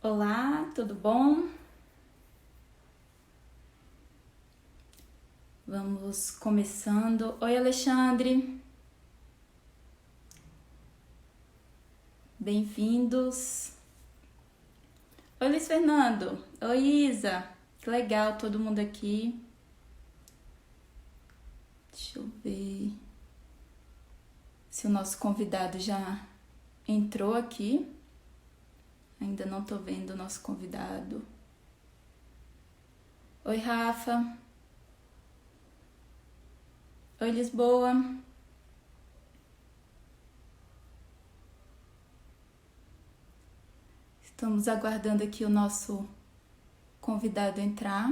Olá, tudo bom? Vamos começando. Oi, Alexandre. Bem-vindos. Oi, Luiz Fernando. Oi, Isa. Que legal, todo mundo aqui. Deixa eu ver se o nosso convidado já entrou aqui. Ainda não tô vendo o nosso convidado. Oi, Rafa. Oi, Lisboa. Estamos aguardando aqui o nosso convidado entrar.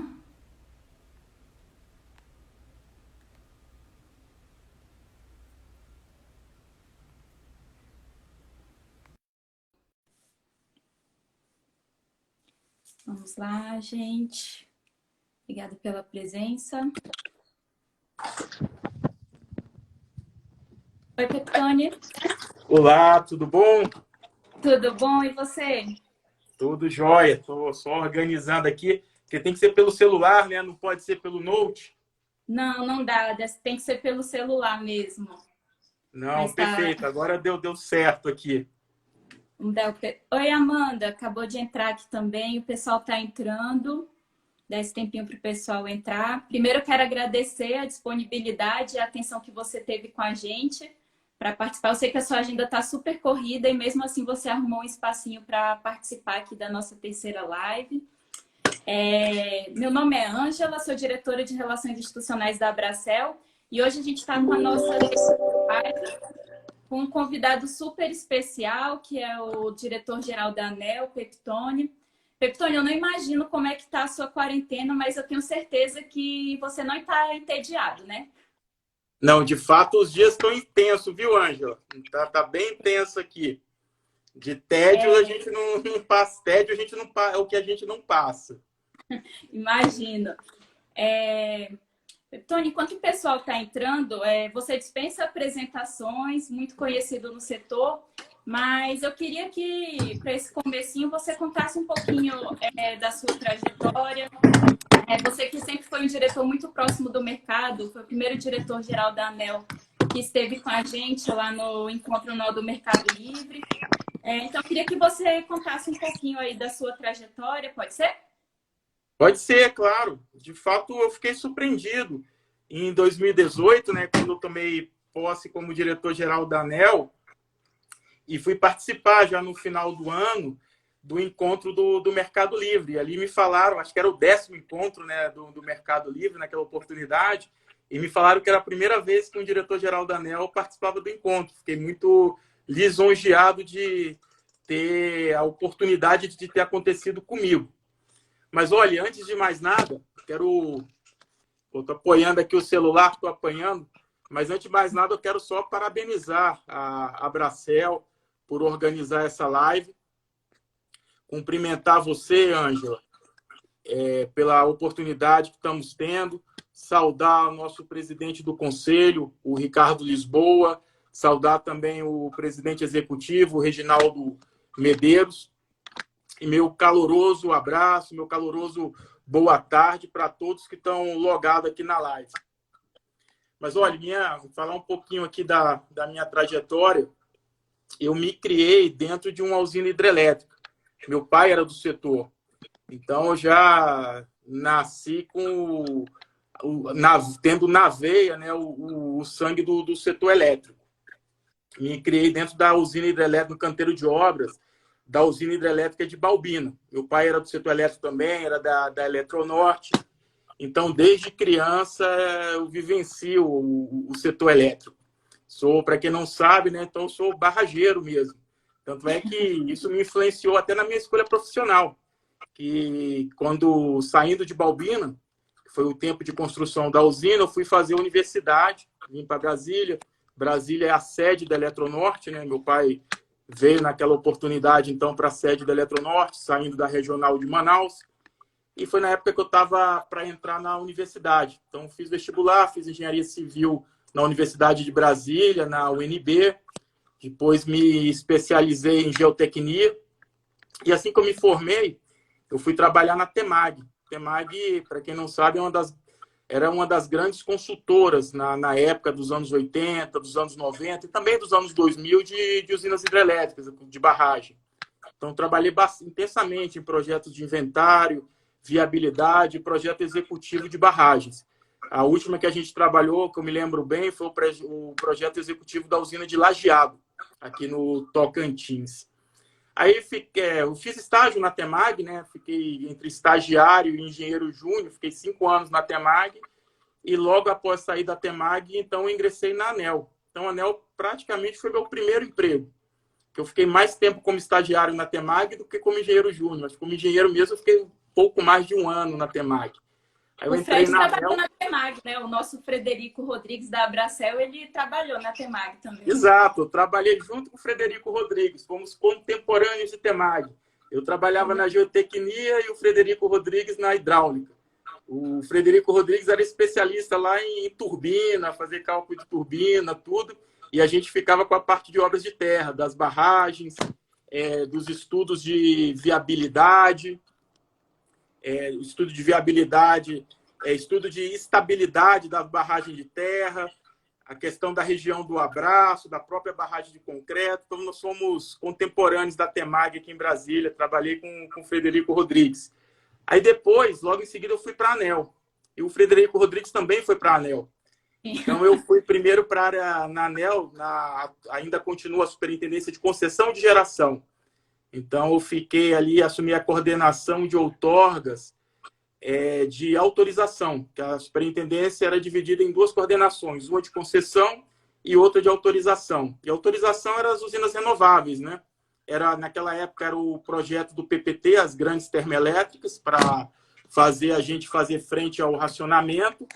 Vamos lá, gente. Obrigada pela presença. Oi, Peptone. Olá, tudo bom? Tudo bom? E você? Tudo jóia. Estou só organizando aqui, porque tem que ser pelo celular, né? Não pode ser pelo Note. Não dá. Tem que ser pelo celular mesmo. Não, Mas tá. perfeito. Agora deu certo aqui. Oi, Amanda. Acabou de entrar aqui também. O pessoal tá entrando. Dá esse tempinho para o pessoal entrar. Primeiro, eu quero agradecer a disponibilidade e a atenção que você teve com a gente para participar. Eu sei que a sua agenda está super corrida e mesmo assim você arrumou um espacinho para participar aqui da nossa terceira live. Meu nome é Ângela, sou diretora de Relações Institucionais da Abracel e hoje a gente está com a nossa live com um convidado super especial, que é o diretor-geral da ANEEL, Peptone. Peptone, eu não imagino como é que está a sua quarentena, mas eu tenho certeza que você não está entediado, né? Não, de fato, os dias estão intensos, viu, Ângela? Tá bem intenso aqui. De tédio a gente não passa. Tédio a gente não é o que a gente não passa. Imagino. Tony, enquanto o pessoal está entrando, você dispensa apresentações, muito conhecido no setor, mas eu queria que, para esse comecinho, você contasse um pouquinho da sua trajetória. Você que sempre foi um diretor muito próximo do mercado, foi o primeiro diretor-geral da ANEEL que esteve com a gente lá no Encontro Nó do Mercado Livre. Então, eu queria que você contasse um pouquinho aí da sua trajetória, pode ser? Pode ser, claro. De fato, eu fiquei surpreendido. Em 2018, né, quando eu tomei posse como diretor-geral da ANEEL, e fui participar já no final do ano do encontro do Mercado Livre. E ali me falaram, acho que era o 10º encontro, né, do Mercado Livre, naquela oportunidade, e me falaram que era a primeira vez que um diretor-geral da ANEEL participava do encontro. Fiquei muito lisonjeado de ter a oportunidade de ter acontecido comigo. Mas, olha, antes de mais nada, estou apoiando aqui o celular, estou apanhando, mas antes de mais nada, eu quero só parabenizar a Abracel por organizar essa live. Cumprimentar você, Ângela, pela oportunidade que estamos tendo. Saudar o nosso presidente do Conselho, o Ricardo Lisboa. Saudar também o presidente executivo, o Reginaldo Medeiros. E meu caloroso abraço, meu caloroso boa tarde para todos que estão logados aqui na live. Mas, olha, vou falar um pouquinho aqui da minha trajetória. Eu me criei dentro de uma usina hidrelétrica. Meu pai era do setor. Então, eu já nasci tendo na veia, né, o sangue do setor elétrico. Me criei dentro da usina hidrelétrica no canteiro de obras da usina hidrelétrica de Baubina. Meu pai era do setor elétrico também, era da Eletronorte. Então, desde criança, eu vivencio o setor elétrico. Para quem não sabe, né, então eu sou barrageiro mesmo. Tanto é que isso me influenciou até na minha escolha profissional. Que quando saindo de Baubina, que foi o tempo de construção da usina, eu fui fazer universidade, vim para Brasília. Brasília é a sede da Eletronorte, né? Meu pai veio naquela oportunidade, então, para a sede da Eletronorte, saindo da regional de Manaus. E foi na época que eu estava para entrar na universidade. Então, fiz vestibular, fiz engenharia civil na Universidade de Brasília, na UNB. Depois me especializei em geotecnia. E assim que eu me formei, eu fui trabalhar na Temag. Temag, para quem não sabe, era uma das grandes consultoras na época dos anos 80, dos anos 90 e também dos anos 2000 de usinas hidrelétricas, de barragem. Então, trabalhei intensamente em projetos de inventário, viabilidade, projeto executivo de barragens. A última que a gente trabalhou, que eu me lembro bem, foi o projeto executivo da usina de Lajeado, aqui no Tocantins. Aí eu fiz estágio na Temag, né? Fiquei entre estagiário e engenheiro júnior, fiquei 5 anos na Temag, e logo após sair da Temag, então, eu ingressei na ANEEL. Então, a ANEEL praticamente foi meu primeiro emprego, que eu fiquei mais tempo como estagiário na Temag do que como engenheiro júnior. Mas como engenheiro mesmo, eu fiquei um pouco mais de 1 ano na Temag. Aí eu O entrei Fred na trabalhou ANEEL. na Temag, né? O nosso Frederico Rodrigues da Abracel, ele trabalhou na Temag também. Exato, eu trabalhei junto com o Frederico Rodrigues, fomos contemporâneos de Temag. Eu trabalhava na geotecnia e o Frederico Rodrigues na hidráulica. O Frederico Rodrigues era especialista lá em turbina, fazer cálculo de turbina, tudo, e a gente ficava com a parte de obras de terra, das barragens, dos estudos de viabilidade, estudo de viabilidade, estudo de estabilidade das barragens de terra, a questão da região do abraço, da própria barragem de concreto. Então, nós somos contemporâneos da Temag aqui em Brasília, trabalhei com o Frederico Rodrigues. Aí depois, logo em seguida, eu fui para a ANEEL. E o Frederico Rodrigues também foi para a ANEEL. Então, eu fui primeiro para a área na ANEEL, ainda continua a superintendência de concessão de geração. Então, eu fiquei ali, assumi a coordenação de outorgas de autorização, que a superintendência era dividida em 2 coordenações, uma de concessão e outra de autorização. E a autorização era as usinas renováveis, né? Naquela época era o projeto do PPT, as grandes termoelétricas, para a gente fazer frente ao racionamento,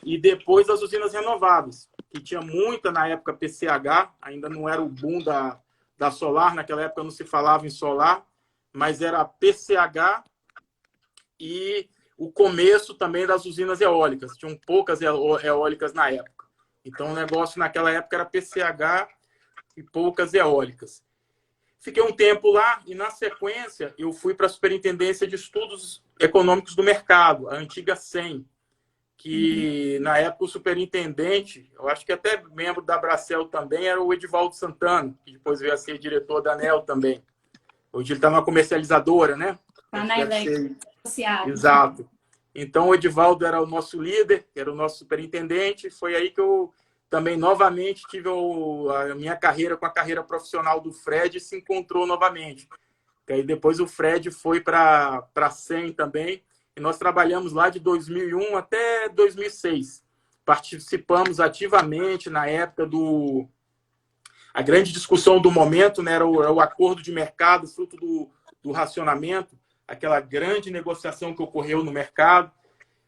e depois as usinas renováveis, que tinha muita na época PCH, ainda não era o boom da solar, naquela época não se falava em solar, mas era PCH e o começo também das usinas eólicas. Tinham poucas eólicas na época. Então, o negócio naquela época era PCH e poucas eólicas. Fiquei um tempo lá e, na sequência, eu fui para a Superintendência de Estudos Econômicos do Mercado, a antiga SEM, que, na época, o superintendente, eu acho que até membro da Abracel também, era o Edivaldo Santana, que depois veio a ser diretor da ANEEL também. Hoje ele está numa comercializadora, né? Está na Electro. Exato. Então, o Edivaldo era o nosso líder, era o nosso superintendente. Foi aí que eu também, novamente, tive a minha carreira com a carreira profissional do Fred e se encontrou novamente. E aí, depois, o Fred foi para a SEM também. E nós trabalhamos lá de 2001 até 2006. Participamos ativamente na época a grande discussão do momento, né, era o acordo de mercado, fruto do racionamento, aquela grande negociação que ocorreu no mercado.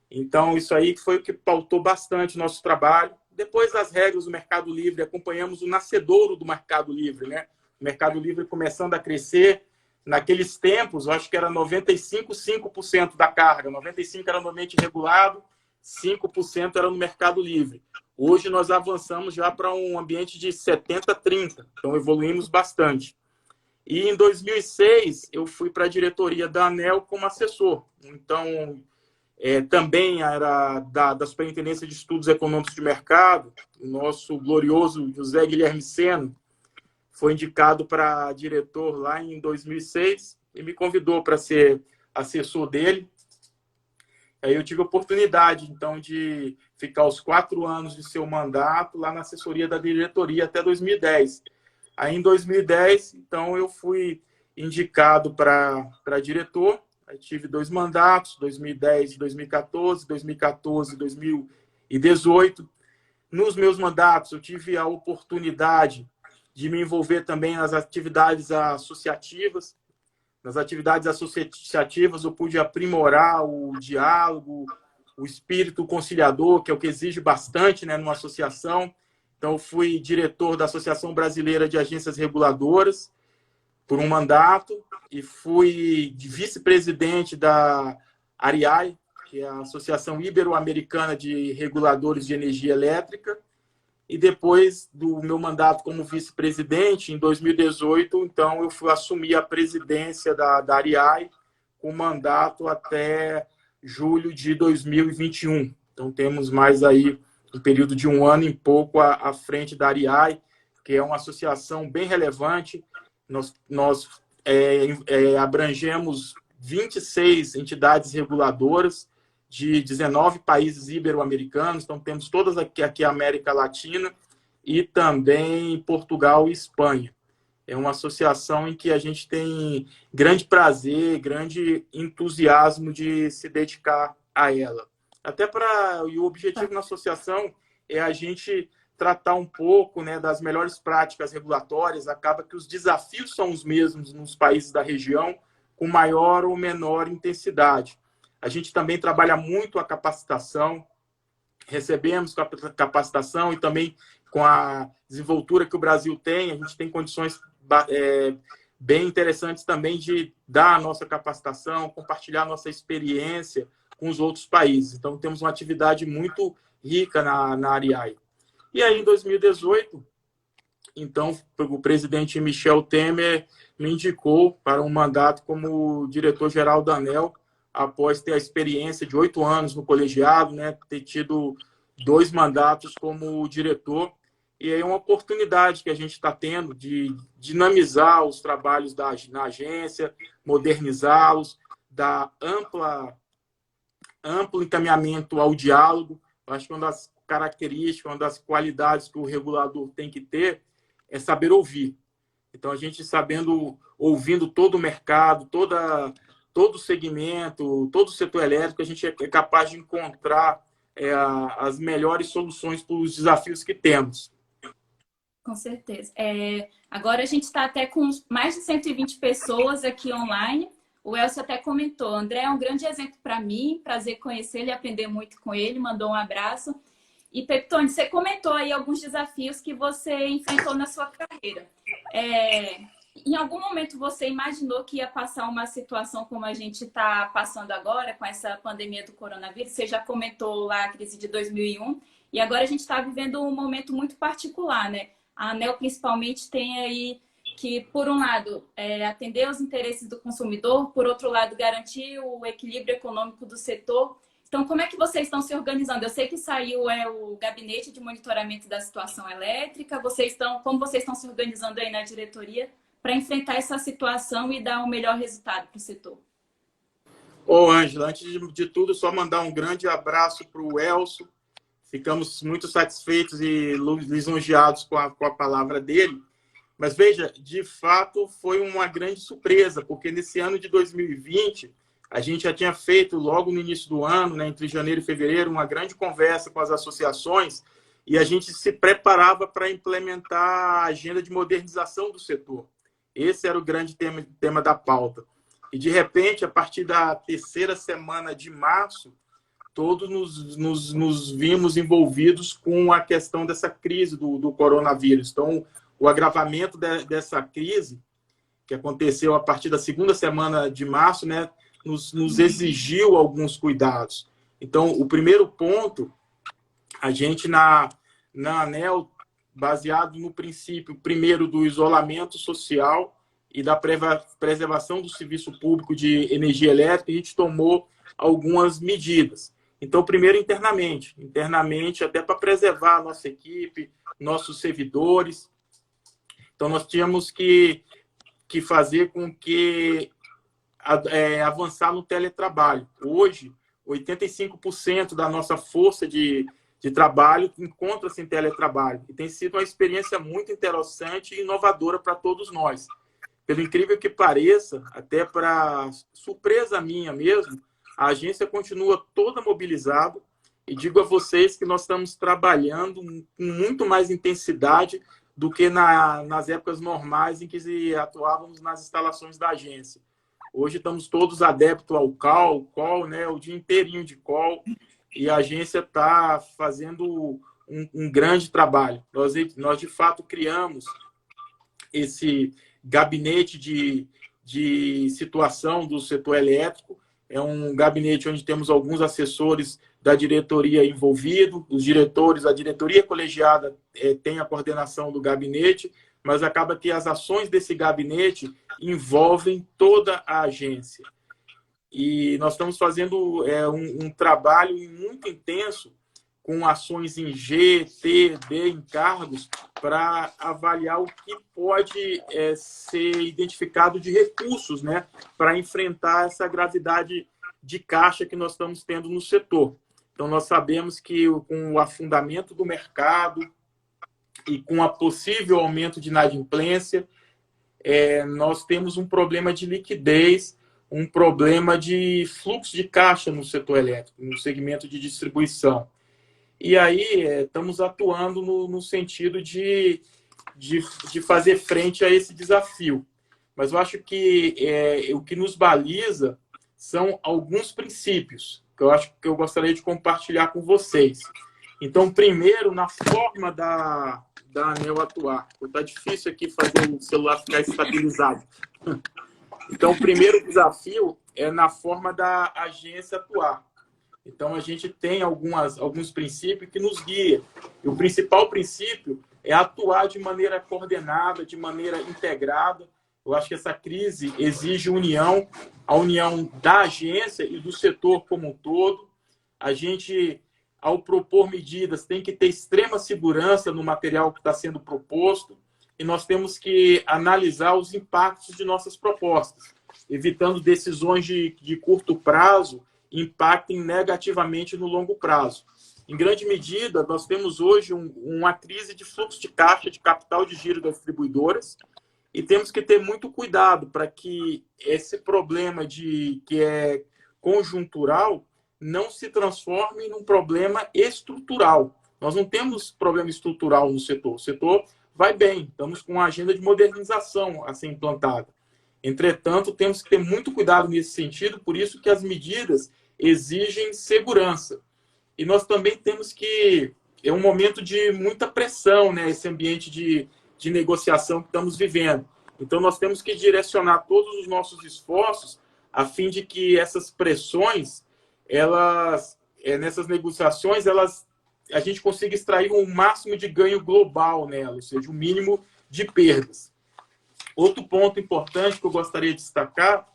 Então, isso aí foi o que pautou bastante o nosso trabalho. Depois, as regras do Mercado Livre, acompanhamos o nascedouro do Mercado Livre, né? O Mercado Livre começando a crescer. Naqueles tempos, eu acho que era 95% da carga. 95% era no ambiente regulado, 5% era no Mercado Livre. Hoje, nós avançamos já para um ambiente de 70-30. Então, evoluímos bastante. E em 2006, eu fui para a diretoria da ANEEL como assessor. Então, também era da Superintendência de Estudos Econômicos de Mercado, o nosso glorioso José Guilherme Sena foi indicado para diretor lá em 2006 e me convidou para ser assessor dele. Aí eu tive a oportunidade, então, de ficar os 4 anos de seu mandato lá na assessoria da diretoria até 2010. Aí, em 2010, então, eu fui indicado para diretor. Aí tive 2 mandatos, 2010 e 2014, 2014 e 2018. Nos meus mandatos, eu tive a oportunidade de me envolver também nas atividades associativas. Nas atividades associativas, eu pude aprimorar o diálogo, o espírito conciliador, que é o que exige bastante, né, numa associação. Então, eu fui diretor da Associação Brasileira de Agências Reguladoras por um mandato e fui vice-presidente da ARIAI, que é a Associação Ibero-Americana de Reguladores de Energia Elétrica, E depois do meu mandato como vice-presidente, em 2018, então eu fui assumir a presidência da Ariai, com mandato até julho de 2021. Então temos mais aí um período de um ano e pouco à frente da Ariai, que é uma associação bem relevante. Nós abrangemos 26 entidades reguladoras de 19 países ibero-americanos, então temos todas aqui a América Latina e também Portugal e Espanha. É uma associação em que a gente tem grande prazer, grande entusiasmo de se dedicar a ela. E o objetivo da associação é a gente tratar um pouco, né, das melhores práticas regulatórias. Acaba que os desafios são os mesmos nos países da região, com maior ou menor intensidade. A gente também trabalha muito a capacitação, recebemos capacitação e também com a desenvoltura que o Brasil tem, a gente tem condições bem interessantes também de dar a nossa capacitação, compartilhar a nossa experiência com os outros países. Então, temos uma atividade muito rica na Ariai. E aí, em 2018, então, o presidente Michel Temer me indicou para um mandato como diretor-geral da ANEEL, após ter a experiência de 8 anos no colegiado, né, ter tido 2 mandatos como diretor. E aí é uma oportunidade que a gente está tendo de dinamizar os trabalhos na agência, modernizá-los, dar amplo encaminhamento ao diálogo. Eu acho que uma das características, uma das qualidades que o regulador tem que ter é saber ouvir. Então, a gente ouvindo todo o mercado, todo o segmento, todo o setor elétrico, a gente é capaz de encontrar as melhores soluções para os desafios que temos. Com certeza. Agora a gente está até com mais de 120 pessoas aqui online. O Elcio até comentou, André é um grande exemplo para mim, prazer conhecê-lo e aprender muito com ele, mandou um abraço. E Peptone, você comentou aí alguns desafios que você enfrentou na sua carreira. Em algum momento você imaginou que ia passar uma situação como a gente está passando agora, com essa pandemia do coronavírus? Você já comentou lá a crise de 2001, e agora a gente está vivendo um momento muito particular, né? A ANEEL principalmente tem aí que, por um lado, atender os interesses do consumidor, por outro lado, garantir o equilíbrio econômico do setor. Então, como é que vocês estão se organizando? Eu sei que saiu o Gabinete de Monitoramento da Situação Elétrica. Como vocês estão se organizando aí na diretoria para enfrentar essa situação e dar um melhor resultado para o setor? Ângela, antes de tudo, só mandar um grande abraço para o Elcio. Ficamos muito satisfeitos e lisonjeados com a palavra dele. Mas, veja, de fato, foi uma grande surpresa, porque nesse ano de 2020, a gente já tinha feito, logo no início do ano, né, entre janeiro e fevereiro, uma grande conversa com as associações e a gente se preparava para implementar a agenda de modernização do setor. Esse era o grande tema da pauta. E, de repente, a partir da 3ª semana de março, todos nos vimos envolvidos com a questão dessa crise do coronavírus. Então, o agravamento dessa crise, que aconteceu a partir da 2ª semana de março, né, nos exigiu alguns cuidados. Então, o primeiro ponto, a gente na ANEEL, baseado no princípio, primeiro, do isolamento social e da preservação do serviço público de energia elétrica, a gente tomou algumas medidas. Então, primeiro, internamente até para preservar a nossa equipe, nossos servidores. Então, nós tínhamos que fazer com que avançar no teletrabalho. Hoje, 85% da nossa força de trabalho encontra-se em teletrabalho. E tem sido uma experiência muito interessante e inovadora para todos nós. Pelo incrível que pareça, até para surpresa minha mesmo, a agência continua toda mobilizada e digo a vocês que nós estamos trabalhando com muito mais intensidade do que nas épocas normais em que atuávamos nas instalações da agência. Hoje estamos todos adeptos ao call, né, o dia inteirinho de call, e a agência está fazendo um grande trabalho. Nós, de fato, criamos esse gabinete de situação do setor elétrico, É um gabinete onde temos alguns assessores da diretoria envolvidos, os diretores, a diretoria colegiada tem a coordenação do gabinete, mas acaba que as ações desse gabinete envolvem toda a agência. E nós estamos fazendo um trabalho muito intenso com ações em G, T, D, encargos, para avaliar o que pode ser identificado de recursos, né, para enfrentar essa gravidade de caixa que nós estamos tendo no setor. Então, nós sabemos que com o afundamento do mercado e com a possível aumento de inadimplência, nós temos um problema de liquidez, um problema de fluxo de caixa no setor elétrico, no segmento de distribuição. E aí estamos atuando no sentido de fazer frente a esse desafio. Mas eu acho que o que nos baliza são alguns princípios que eu acho que eu gostaria de compartilhar com vocês. Então, primeiro, na forma da ANEEL atuar. Está difícil aqui fazer o celular ficar estabilizado. Então, o primeiro desafio é na forma da agência atuar. Então, a gente tem alguns princípios que nos guiam. E o principal princípio é atuar de maneira coordenada, de maneira integrada. Eu acho que essa crise exige união, a união da agência e do setor como um todo. A gente, ao propor medidas, tem que ter extrema segurança no material que está sendo proposto e nós temos que analisar os impactos de nossas propostas, evitando decisões de curto prazo impactem negativamente no longo prazo. Em grande medida, nós temos hoje uma crise de fluxo de caixa, de capital de giro das distribuidoras, e temos que ter muito cuidado para que esse problema que é conjuntural não se transforme num problema estrutural. Nós não temos problema estrutural no setor. O setor vai bem, estamos com uma agenda de modernização a ser implantada. Entretanto, temos que ter muito cuidado nesse sentido, por isso que as medidas exigem segurança. E nós também temos que... É um momento de muita pressão, né? Esse ambiente de negociação que estamos vivendo. Então, nós temos que direcionar todos os nossos esforços a fim de que essas pressões, nessas negociações, a gente consiga extrair um máximo de ganho global nela, ou seja, o mínimo de perdas. Outro ponto importante que eu gostaria de destacar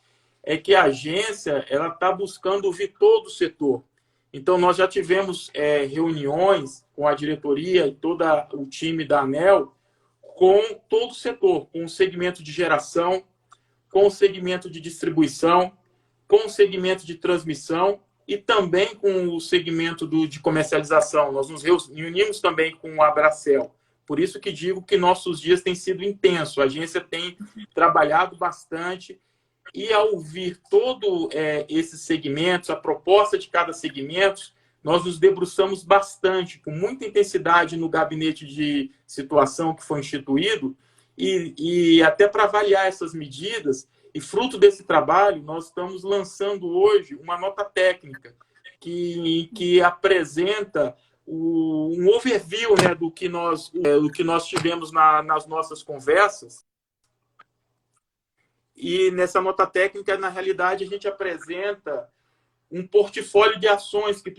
é que a agência está buscando ouvir todo o setor. Então, nós já tivemos reuniões com a diretoria e todo o time da ANEEL com todo o setor, com o segmento de geração, com o segmento de distribuição, com o segmento de transmissão e também com o segmento de comercialização. Nós nos reunimos também com a Abracel. Por isso que digo que nossos dias têm sido intensos. A agência tem trabalhado bastante e, ao ouvir todos esses segmentos, a proposta de cada segmento, nós nos debruçamos bastante, com muita intensidade no gabinete de situação que foi instituído e até para avaliar essas medidas. E, fruto desse trabalho, nós estamos lançando hoje uma nota técnica que apresenta um overview, né, do que nós tivemos nas nossas conversas. E nessa nota técnica, na realidade, a gente apresenta um portfólio de ações que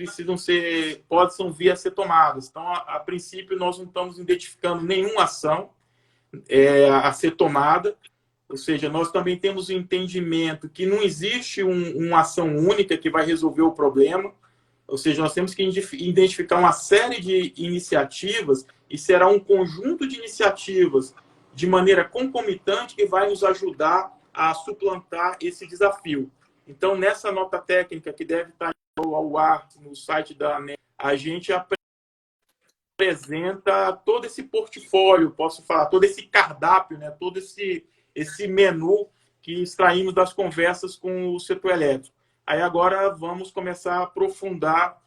possam vir a ser tomadas. Então, a princípio, nós não estamos identificando nenhuma ação a ser tomada. Ou seja, nós também temos o entendimento que não existe uma ação única que vai resolver o problema. Ou seja, nós temos que identificar uma série de iniciativas e será um conjunto de iniciativas de maneira concomitante que vai nos ajudar a suplantar esse desafio. Então, nessa nota técnica que deve estar ao ar no site da ANEEL, a gente apresenta todo esse portfólio, posso falar, todo esse cardápio, né? Todo esse menu que extraímos das conversas com o setor elétrico. Aí agora vamos começar a aprofundar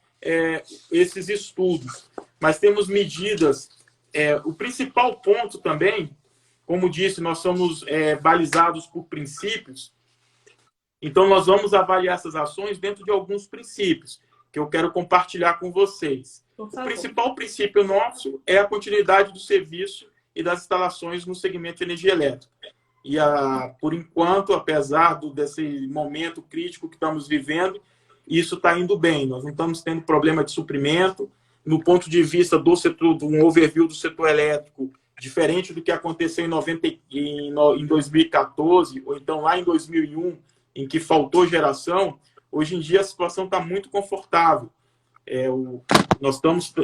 esses estudos. Mas temos medidas. O principal ponto também, como disse, nós somos balizados por princípios. Então, nós vamos avaliar essas ações dentro de alguns princípios que eu quero compartilhar com vocês. O principal princípio nosso é a continuidade do serviço e das instalações no segmento de energia elétrica. e, por enquanto, apesar desse momento crítico que estamos vivendo, isso está indo bem. Nós não estamos tendo problema de suprimento. No ponto de vista do setor, de um overview do setor elétrico, diferente do que aconteceu em 2014, ou então lá em 2001, em que faltou geração, hoje em dia a situação está muito confortável. Nós estamos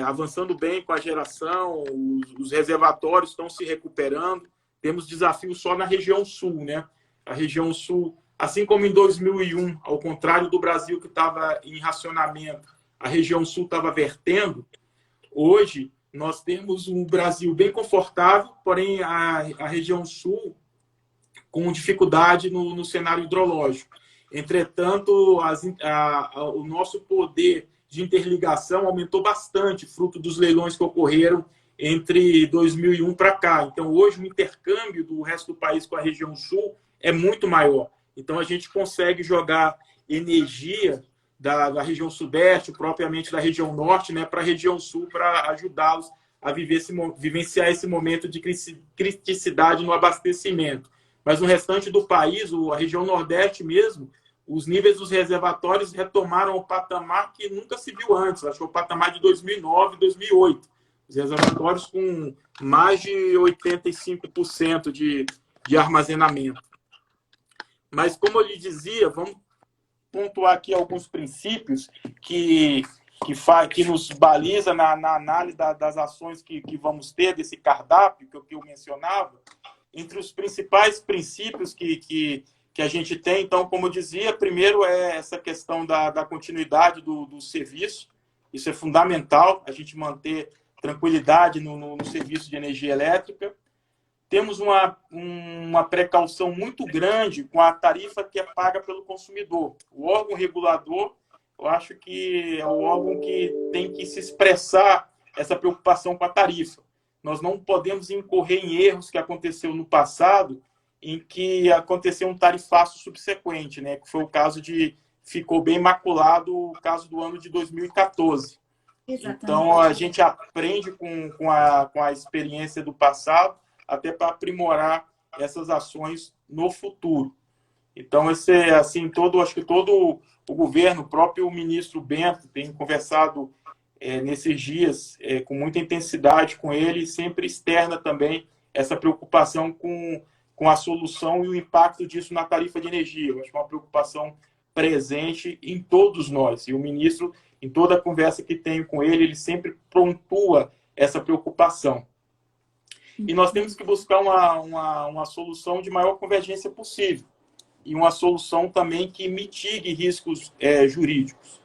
avançando bem com a geração, os reservatórios estão se recuperando. Temos desafios só na região sul, né? A região sul, assim como em 2001, ao contrário do Brasil que estava em racionamento, a região sul estava vertendo. Hoje, nós temos um Brasil bem confortável, porém a região sul com dificuldade no cenário hidrológico. Entretanto, o nosso poder de interligação aumentou bastante, fruto dos leilões que ocorreram entre 2001 para cá. Então, hoje, o intercâmbio do resto do país com a região sul é muito maior. Então, a gente consegue jogar energia da região sudeste, propriamente da região norte, né, para a região sul, para ajudá-los a vivenciar esse momento de criticidade no abastecimento. Mas no restante do país, a região nordeste mesmo, os níveis dos reservatórios retomaram o patamar que nunca se viu antes. Acho que o patamar de 2009, 2008. Os reservatórios com mais de 85% de armazenamento. Mas, como eu lhe dizia, vamos pontuar aqui alguns princípios que nos baliza na análise das ações que vamos ter, desse cardápio que eu mencionava. Entre os principais princípios que a gente tem, então, como eu dizia, primeiro é essa questão da continuidade do serviço. Isso é fundamental, a gente manter tranquilidade no serviço de energia elétrica. Temos uma precaução muito grande com a tarifa que é paga pelo consumidor. O órgão regulador, eu acho que é o órgão que tem que se expressar essa preocupação com a tarifa. Nós não podemos incorrer em erros que aconteceu no passado, em que aconteceu um tarifaço subsequente, né? Que foi o caso ficou bem maculado o caso do ano de 2014. Exatamente. Então, a gente aprende com a experiência do passado, até para aprimorar essas ações no futuro. Então, acho que todo o governo, o próprio ministro Bento, tem conversado nesses dias com muita intensidade com ele, e sempre externa também essa preocupação com a solução e o impacto disso na tarifa de energia. Eu acho que é uma preocupação presente em todos nós. E o ministro, em toda a conversa que tenho com ele, ele sempre pontua essa preocupação. E nós temos que buscar uma solução de maior convergência possível. E uma solução também que mitigue riscos jurídicos.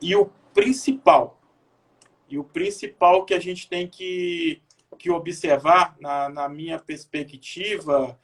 E o principal que a gente tem que observar, na minha perspectiva,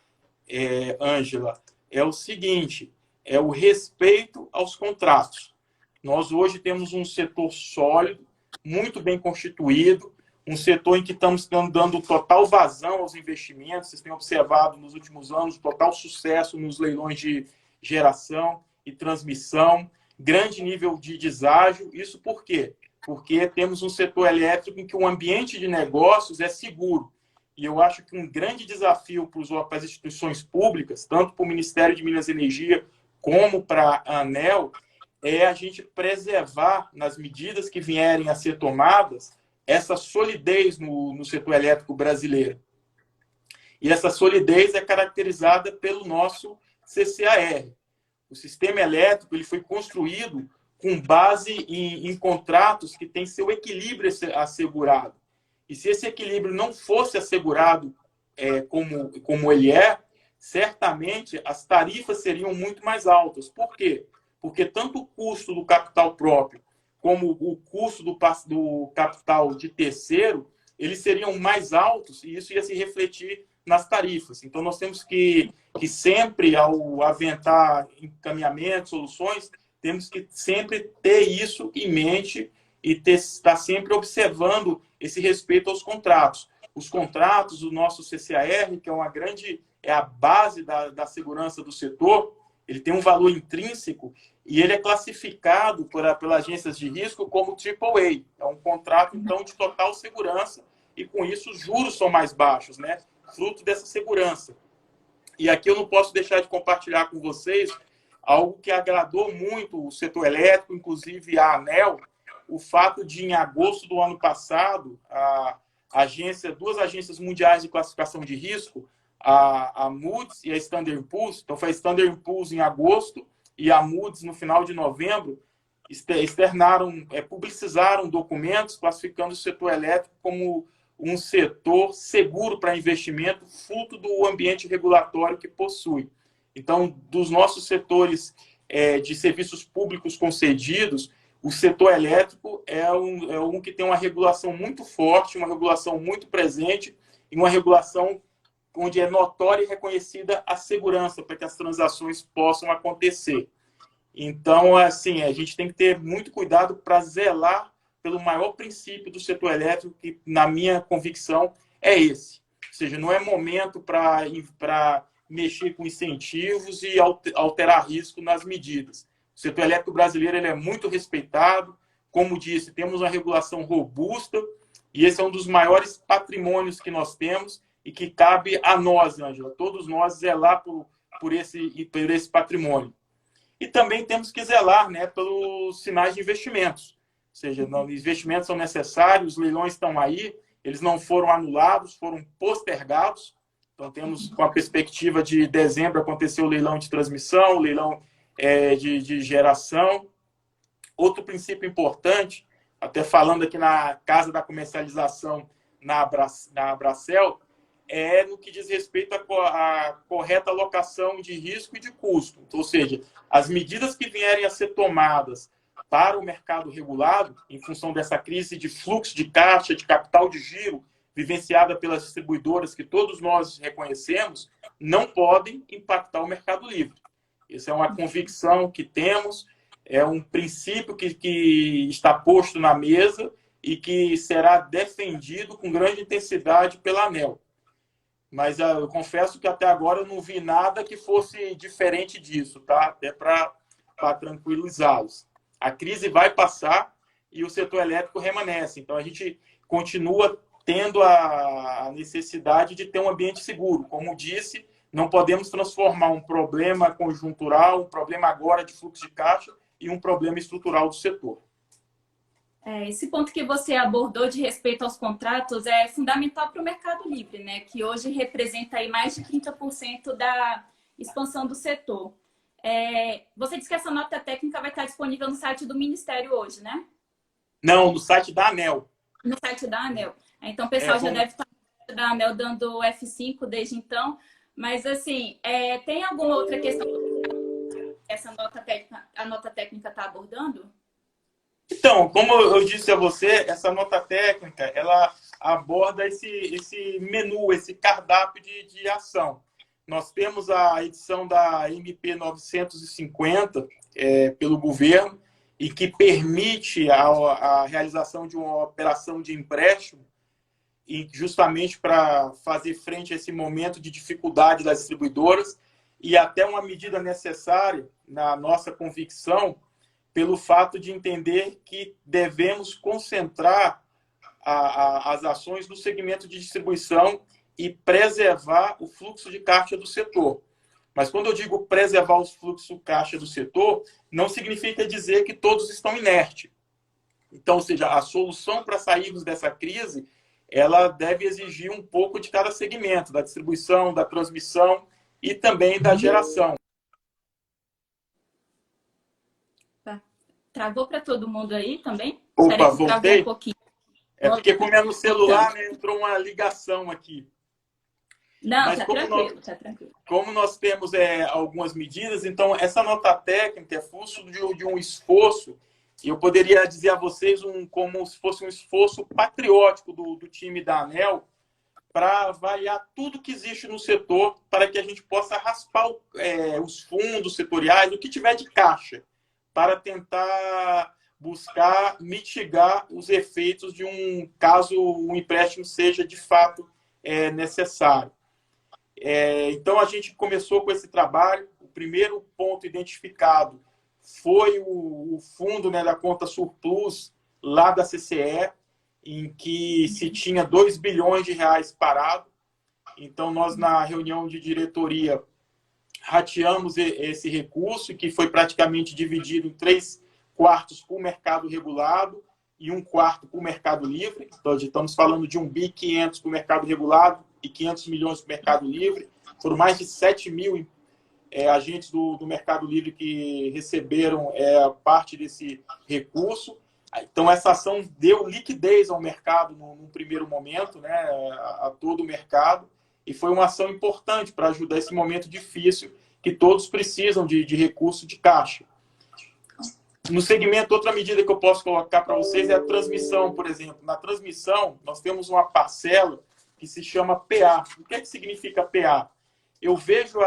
Ângela, é o seguinte, é o respeito aos contratos. Nós hoje temos um setor sólido, muito bem constituído, um setor em que estamos dando total vazão aos investimentos. Vocês têm observado nos últimos anos total sucesso nos leilões de geração e transmissão, grande nível de deságio. Isso por quê? Porque temos um setor elétrico em que o ambiente de negócios é seguro. E eu acho que um grande desafio para as instituições públicas, tanto para o Ministério de Minas e Energia como para a ANEEL, é a gente preservar, nas medidas que vierem a ser tomadas, essa solidez no setor elétrico brasileiro. E essa solidez é caracterizada pelo nosso CCAR. O sistema elétrico ele foi construído com base em contratos que têm seu equilíbrio assegurado. E se esse equilíbrio não fosse assegurado como ele certamente as tarifas seriam muito mais altas. Por quê? Porque tanto o custo do capital próprio como o custo do capital de terceiro, eles seriam mais altos e isso ia se refletir nas tarifas. Então, nós temos que sempre, ao aventar encaminhamentos, soluções, temos que sempre ter isso em mente e estar sempre observando esse respeito aos contratos. Os contratos do nosso CCAR, que é a base da segurança do setor, ele tem um valor intrínseco e ele é classificado pelas agências de risco como AAA. É um contrato, então, de total segurança e, com isso, os juros são mais baixos, né? Fruto dessa segurança. E aqui eu não posso deixar de compartilhar com vocês algo que agradou muito o setor elétrico, inclusive a ANEEL, o fato de, em agosto do ano passado, duas agências mundiais de classificação de risco, a Moody's e a Standard Poor's, então foi a Standard Poor's em agosto e a Moody's no final de novembro, publicizaram documentos classificando o setor elétrico como um setor seguro para investimento, fruto do ambiente regulatório que possui. Então, dos nossos setores de serviços públicos concedidos, o setor elétrico é um que tem uma regulação muito forte, uma regulação muito presente e uma regulação onde é notória e reconhecida a segurança para que as transações possam acontecer. Então, assim, a gente tem que ter muito cuidado para zelar pelo maior princípio do setor elétrico, que, na minha convicção, é esse. Ou seja, não é momento para mexer com incentivos e alterar risco nas medidas. O setor elétrico brasileiro ele é muito respeitado. Como disse, temos uma regulação robusta e esse é um dos maiores patrimônios que nós temos e que cabe a nós, Ângela, todos nós, zelar por esse patrimônio. E também temos que zelar, né, pelos sinais de investimentos. Ou seja, os investimentos são necessários, os leilões estão aí, eles não foram anulados, foram postergados. Então, temos com a perspectiva de dezembro acontecer o leilão de transmissão, o leilão de geração. Outro princípio importante, até falando aqui na Casa da Comercialização, na Abracel, é no que diz respeito à correta alocação de risco e de custo. Ou seja, as medidas que vierem a ser tomadas para o mercado regulado, em função dessa crise de fluxo de caixa, de capital de giro, vivenciada pelas distribuidoras que todos nós reconhecemos, não podem impactar o mercado livre. Essa é uma convicção que temos, é um princípio que está posto na mesa e que será defendido com grande intensidade pela ANEEL. Mas eu confesso que até agora eu não vi nada que fosse diferente disso, tá? Até para tranquilizá-los. A crise vai passar e o setor elétrico remanesce. Então, a gente continua tendo a necessidade de ter um ambiente seguro. Como disse, não podemos transformar um problema conjuntural, um problema agora de fluxo de caixa, em um problema estrutural do setor. Esse ponto que você abordou de respeito aos contratos é fundamental para o Mercado Livre, né? Que hoje representa aí mais de 30% da expansão do setor. Você disse que essa nota técnica vai estar disponível no site do Ministério hoje, né? Não, no site da ANEEL. No site da ANEEL. Então, o pessoal já deve estar no site da ANEEL dando F5 desde então. Mas, assim, tem alguma outra questão que a nota técnica está abordando? Então, como eu disse a você, essa nota técnica, ela aborda esse menu, esse cardápio de ação. Nós temos a edição da MP 950 pelo governo e que permite a realização de uma operação de empréstimo e justamente para fazer frente a esse momento de dificuldade das distribuidoras e até uma medida necessária, na nossa convicção, pelo fato de entender que devemos concentrar as ações no segmento de distribuição e preservar o fluxo de caixa do setor. Mas quando eu digo preservar o fluxo de caixa do setor, não significa dizer que todos estão inertes. Então, ou seja, a solução para sairmos dessa crise, ela deve exigir um pouco de cada segmento, da distribuição, da transmissão e também da geração. Travou para todo mundo aí também? Opa, voltei. Um pouquinho. Porque como é no celular, né, entrou uma ligação aqui. Não, mas tá tranquilo. Como nós temos algumas medidas, então essa nota técnica é fruto de um esforço, e eu poderia dizer a vocês como se fosse um esforço patriótico do time da ANEEL para avaliar tudo que existe no setor para que a gente possa raspar os fundos setoriais, o que tiver de caixa, para tentar buscar mitigar os efeitos de caso o empréstimo seja de fato necessário. Então, a gente começou com esse trabalho. O primeiro ponto identificado foi o fundo, né, da conta surplus lá da CCE, em que se tinha 2 bilhões de reais parado. Então, nós, na reunião de diretoria, rateamos esse recurso, que foi praticamente dividido em 3/4 para o mercado regulado e 1/4 para o mercado livre. Então, estamos falando de 1.500 para o mercado regulado e 500 milhões para o mercado livre. Foram mais de 7 mil agentes do Mercado Livre que receberam parte desse recurso. Então, essa ação deu liquidez ao mercado num primeiro momento, né, a todo o mercado, e foi uma ação importante para ajudar esse momento difícil que todos precisam de recurso de caixa. No segmento, outra medida que eu posso colocar para vocês é a transmissão, por exemplo. Na transmissão, nós temos uma parcela que se chama PA. O que é que significa PA? Eu vejo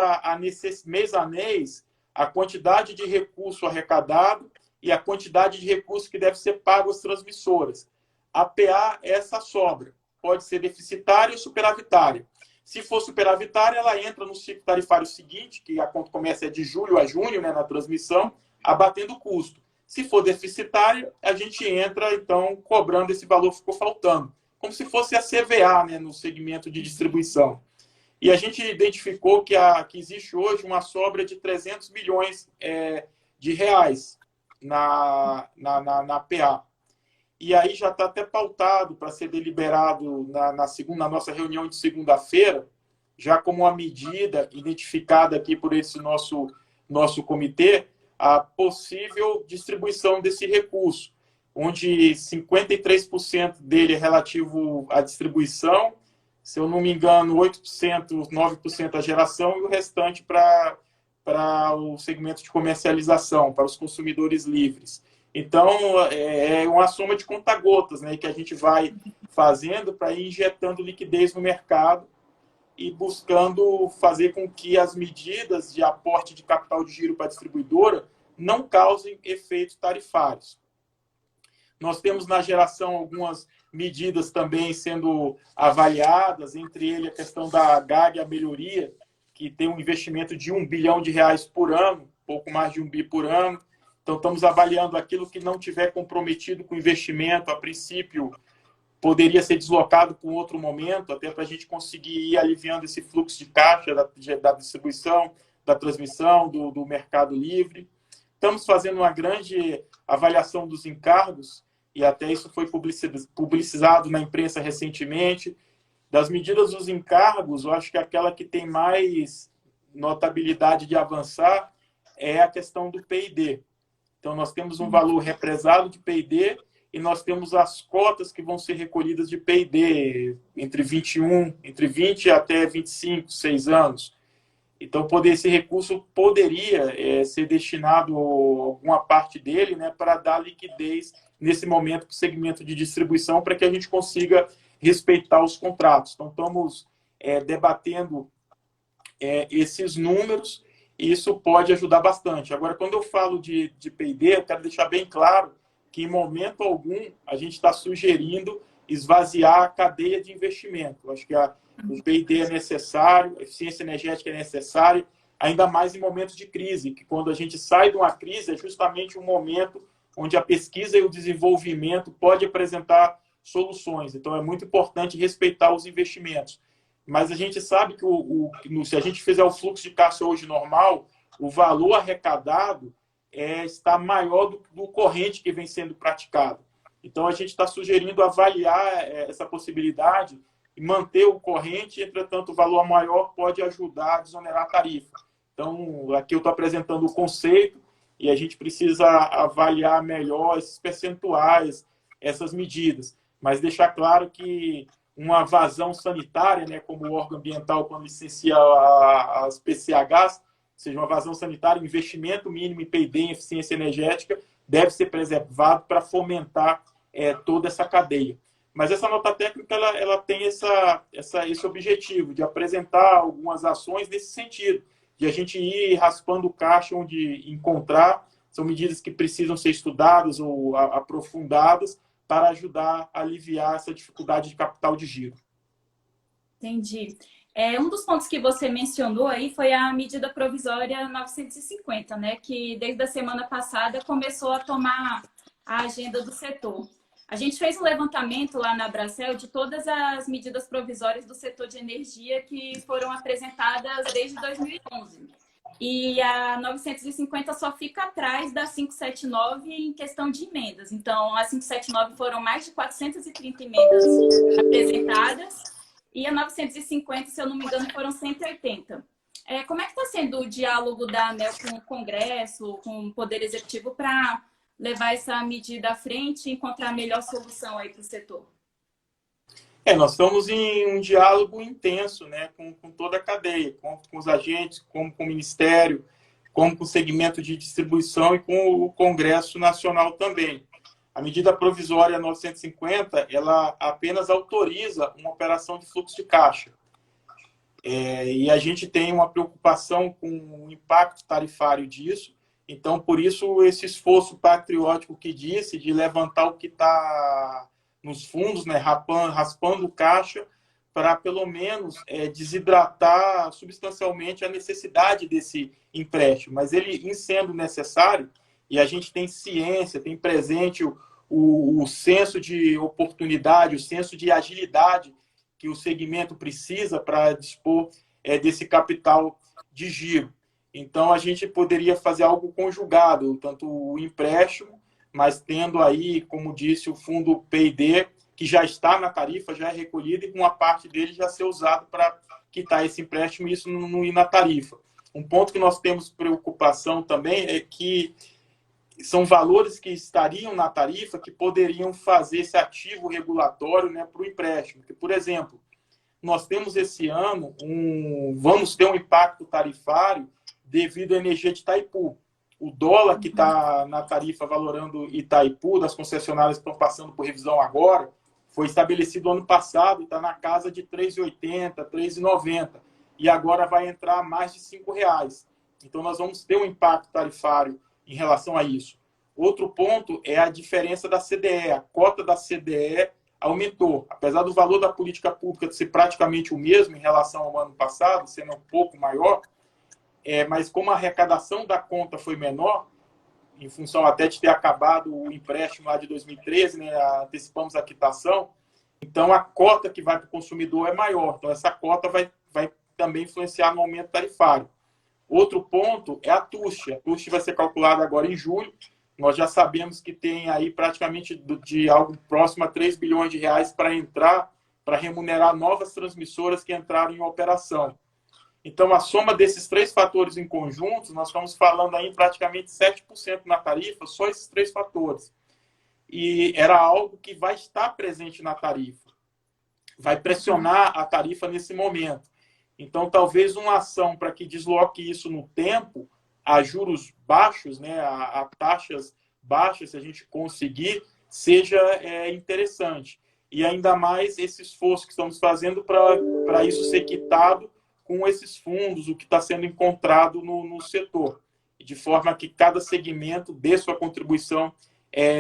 mês a mês a quantidade de recurso arrecadado e a quantidade de recurso que deve ser pago às transmissoras. A PA é essa sobra. Pode ser deficitária ou superavitária. Se for superavitária, ela entra no ciclo tarifário seguinte, que a conta começa de julho a junho, né, na transmissão, abatendo o custo. Se for deficitária, a gente entra, então, cobrando esse valor que ficou faltando. Como se fosse a CVA, né, no segmento de distribuição. E a gente identificou que existe hoje uma sobra de 300 milhões de reais na PA. E aí já está até pautado para ser deliberado na nossa reunião de segunda-feira, já como uma medida identificada aqui por esse nosso comitê, a possível distribuição desse recurso, onde 53% dele é relativo à distribuição, se eu não me engano, 8%, 9% à geração e o restante para o segmento de comercialização, para os consumidores livres. Então, é uma soma de conta-gotas, né, que a gente vai fazendo para ir injetando liquidez no mercado e buscando fazer com que as medidas de aporte de capital de giro para a distribuidora não causem efeitos tarifários. Nós temos na geração algumas medidas também sendo avaliadas, entre eles a questão da GAG, a melhoria, que tem um investimento de R$1 bilhão por ano, pouco mais de 1 bi por ano. Então, estamos avaliando aquilo que não tiver comprometido com investimento, a princípio, poderia ser deslocado para um outro momento, até para a gente conseguir ir aliviando esse fluxo de caixa da distribuição, da transmissão, do Mercado Livre. Estamos fazendo uma grande avaliação dos encargos, e até isso foi publicizado na imprensa recentemente. Das medidas dos encargos, eu acho que aquela que tem mais notabilidade de avançar é a questão do P&D. Então, nós temos um valor represado de P&D e nós temos as cotas que vão ser recolhidas de P&D entre 20 até 25, 6 anos. Então, esse recurso poderia ser destinado, alguma parte dele, né, para dar liquidez nesse momento para o segmento de distribuição, para que a gente consiga respeitar os contratos. Então, estamos debatendo esses números e isso pode ajudar bastante. Agora, quando eu falo de P&D, eu quero deixar bem claro que, em momento algum, a gente está sugerindo esvaziar a cadeia de investimento. Eu acho que o P&D é necessário, a eficiência energética é necessária, ainda mais em momentos de crise, que quando a gente sai de uma crise é justamente um momento onde a pesquisa e o desenvolvimento pode apresentar soluções. Então, é muito importante respeitar os investimentos. Mas a gente sabe que se a gente fizer o fluxo de caixa hoje normal, o valor arrecadado está maior do corrente que vem sendo praticado. Então, a gente está sugerindo avaliar essa possibilidade e manter o corrente, entretanto, o valor maior pode ajudar a desonerar a tarifa. Então, aqui eu estou apresentando o conceito e a gente precisa avaliar melhor esses percentuais, essas medidas. Mas deixar claro que uma vazão sanitária, né, como o órgão ambiental, quando licencia as PCHs, ou seja, uma vazão sanitária, investimento mínimo em P&D, em eficiência energética, deve ser preservado para fomentar toda essa cadeia. Mas essa nota técnica ela tem esse objetivo de apresentar algumas ações nesse sentido, de a gente ir raspando o caixa onde encontrar. São medidas que precisam ser estudadas ou aprofundadas para ajudar a aliviar essa dificuldade de capital de giro. Entendi. Um dos pontos que você mencionou aí foi a medida provisória 950, né? Que desde a semana passada começou a tomar a agenda do setor. A gente fez um levantamento lá na Abracel de todas as medidas provisórias do setor de energia que foram apresentadas desde 2011. E a 950 só fica atrás da 579 em questão de emendas. Então, a 579 foram mais de 430 emendas apresentadas e a 950, se eu não me engano, foram 180. Como é que está sendo o diálogo da ANEEL com o Congresso, com o Poder Executivo, para levar essa medida à frente e encontrar a melhor solução aí para o setor? Nós estamos em um diálogo intenso, né, com toda a cadeia, com os agentes, como com o Ministério, como com o segmento de distribuição e com o Congresso Nacional também. A medida provisória 950, ela apenas autoriza uma operação de fluxo de caixa. E a gente tem uma preocupação com o impacto tarifário disso. Então, por isso, esse esforço patriótico que disse de levantar o que está nos fundos, né, raspando caixa, para pelo menos desidratar substancialmente a necessidade desse empréstimo. Mas ele, em sendo necessário, e a gente tem ciência, tem presente o senso de oportunidade, o senso de agilidade que o segmento precisa para dispor desse capital de giro. Então, a gente poderia fazer algo conjugado, tanto o empréstimo, mas tendo aí, como disse, o fundo P&D, que já está na tarifa, já é recolhido, e uma parte dele já ser usado para quitar esse empréstimo e isso não ir na tarifa. Um ponto que nós temos preocupação também é que são valores que estariam na tarifa que poderiam fazer esse ativo regulatório, né, para o empréstimo. Porque, por exemplo, nós temos esse ano, vamos ter um impacto tarifário devido à energia de Itaipu. O dólar que está na tarifa valorando Itaipu, das concessionárias que estão passando por revisão agora, foi estabelecido ano passado e está na casa de R$ 3,80, R$ 3,90. E agora vai entrar mais de R$ 5,00. Então, nós vamos ter um impacto tarifário em relação a isso. Outro ponto é a diferença da CDE. A cota da CDE aumentou. Apesar do valor da política pública ser praticamente o mesmo em relação ao ano passado, sendo um pouco maior, mas como a arrecadação da conta foi menor, em função até de ter acabado o empréstimo lá de 2013, né, antecipamos a quitação, então a cota que vai para o consumidor é maior. Então essa cota vai também influenciar no aumento tarifário. Outro ponto é a TUST. A TUST vai ser calculada agora em julho. Nós já sabemos que tem aí praticamente de algo próximo a 3 bilhões de reais para entrar, para remunerar novas transmissoras que entraram em operação. Então, a soma desses três fatores em conjunto, nós estamos falando aí em praticamente 7% na tarifa, só esses três fatores. E era algo que vai estar presente na tarifa. Vai pressionar a tarifa nesse momento. Então, talvez uma ação para que desloque isso no tempo, a juros baixos, né, a taxas baixas, se a gente conseguir, seja interessante. E ainda mais esse esforço que estamos fazendo para isso ser quitado com esses fundos, o que está sendo encontrado no setor, de forma que cada segmento dê sua contribuição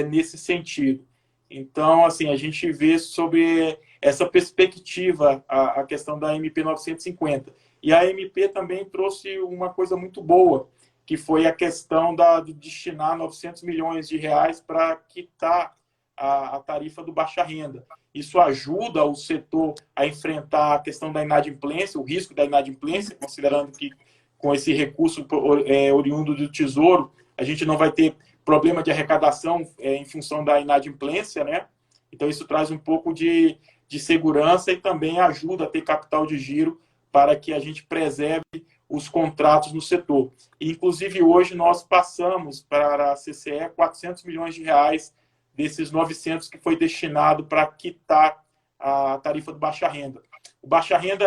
nesse sentido. Então, assim, a gente vê sobre essa perspectiva a questão da MP 950. E a MP também trouxe uma coisa muito boa, que foi a questão de destinar 900 milhões de reais para quitar a tarifa do baixa renda. Isso ajuda o setor a enfrentar a questão da inadimplência, o risco da inadimplência, considerando que com esse recurso oriundo do Tesouro, a gente não vai ter problema de arrecadação em função da inadimplência, né? Então, isso traz um pouco de segurança e também ajuda a ter capital de giro para que a gente preserve os contratos no setor. E, inclusive, hoje nós passamos para a CCE 400 milhões de reais desses 900 que foi destinado para quitar a tarifa do baixa renda. O baixa renda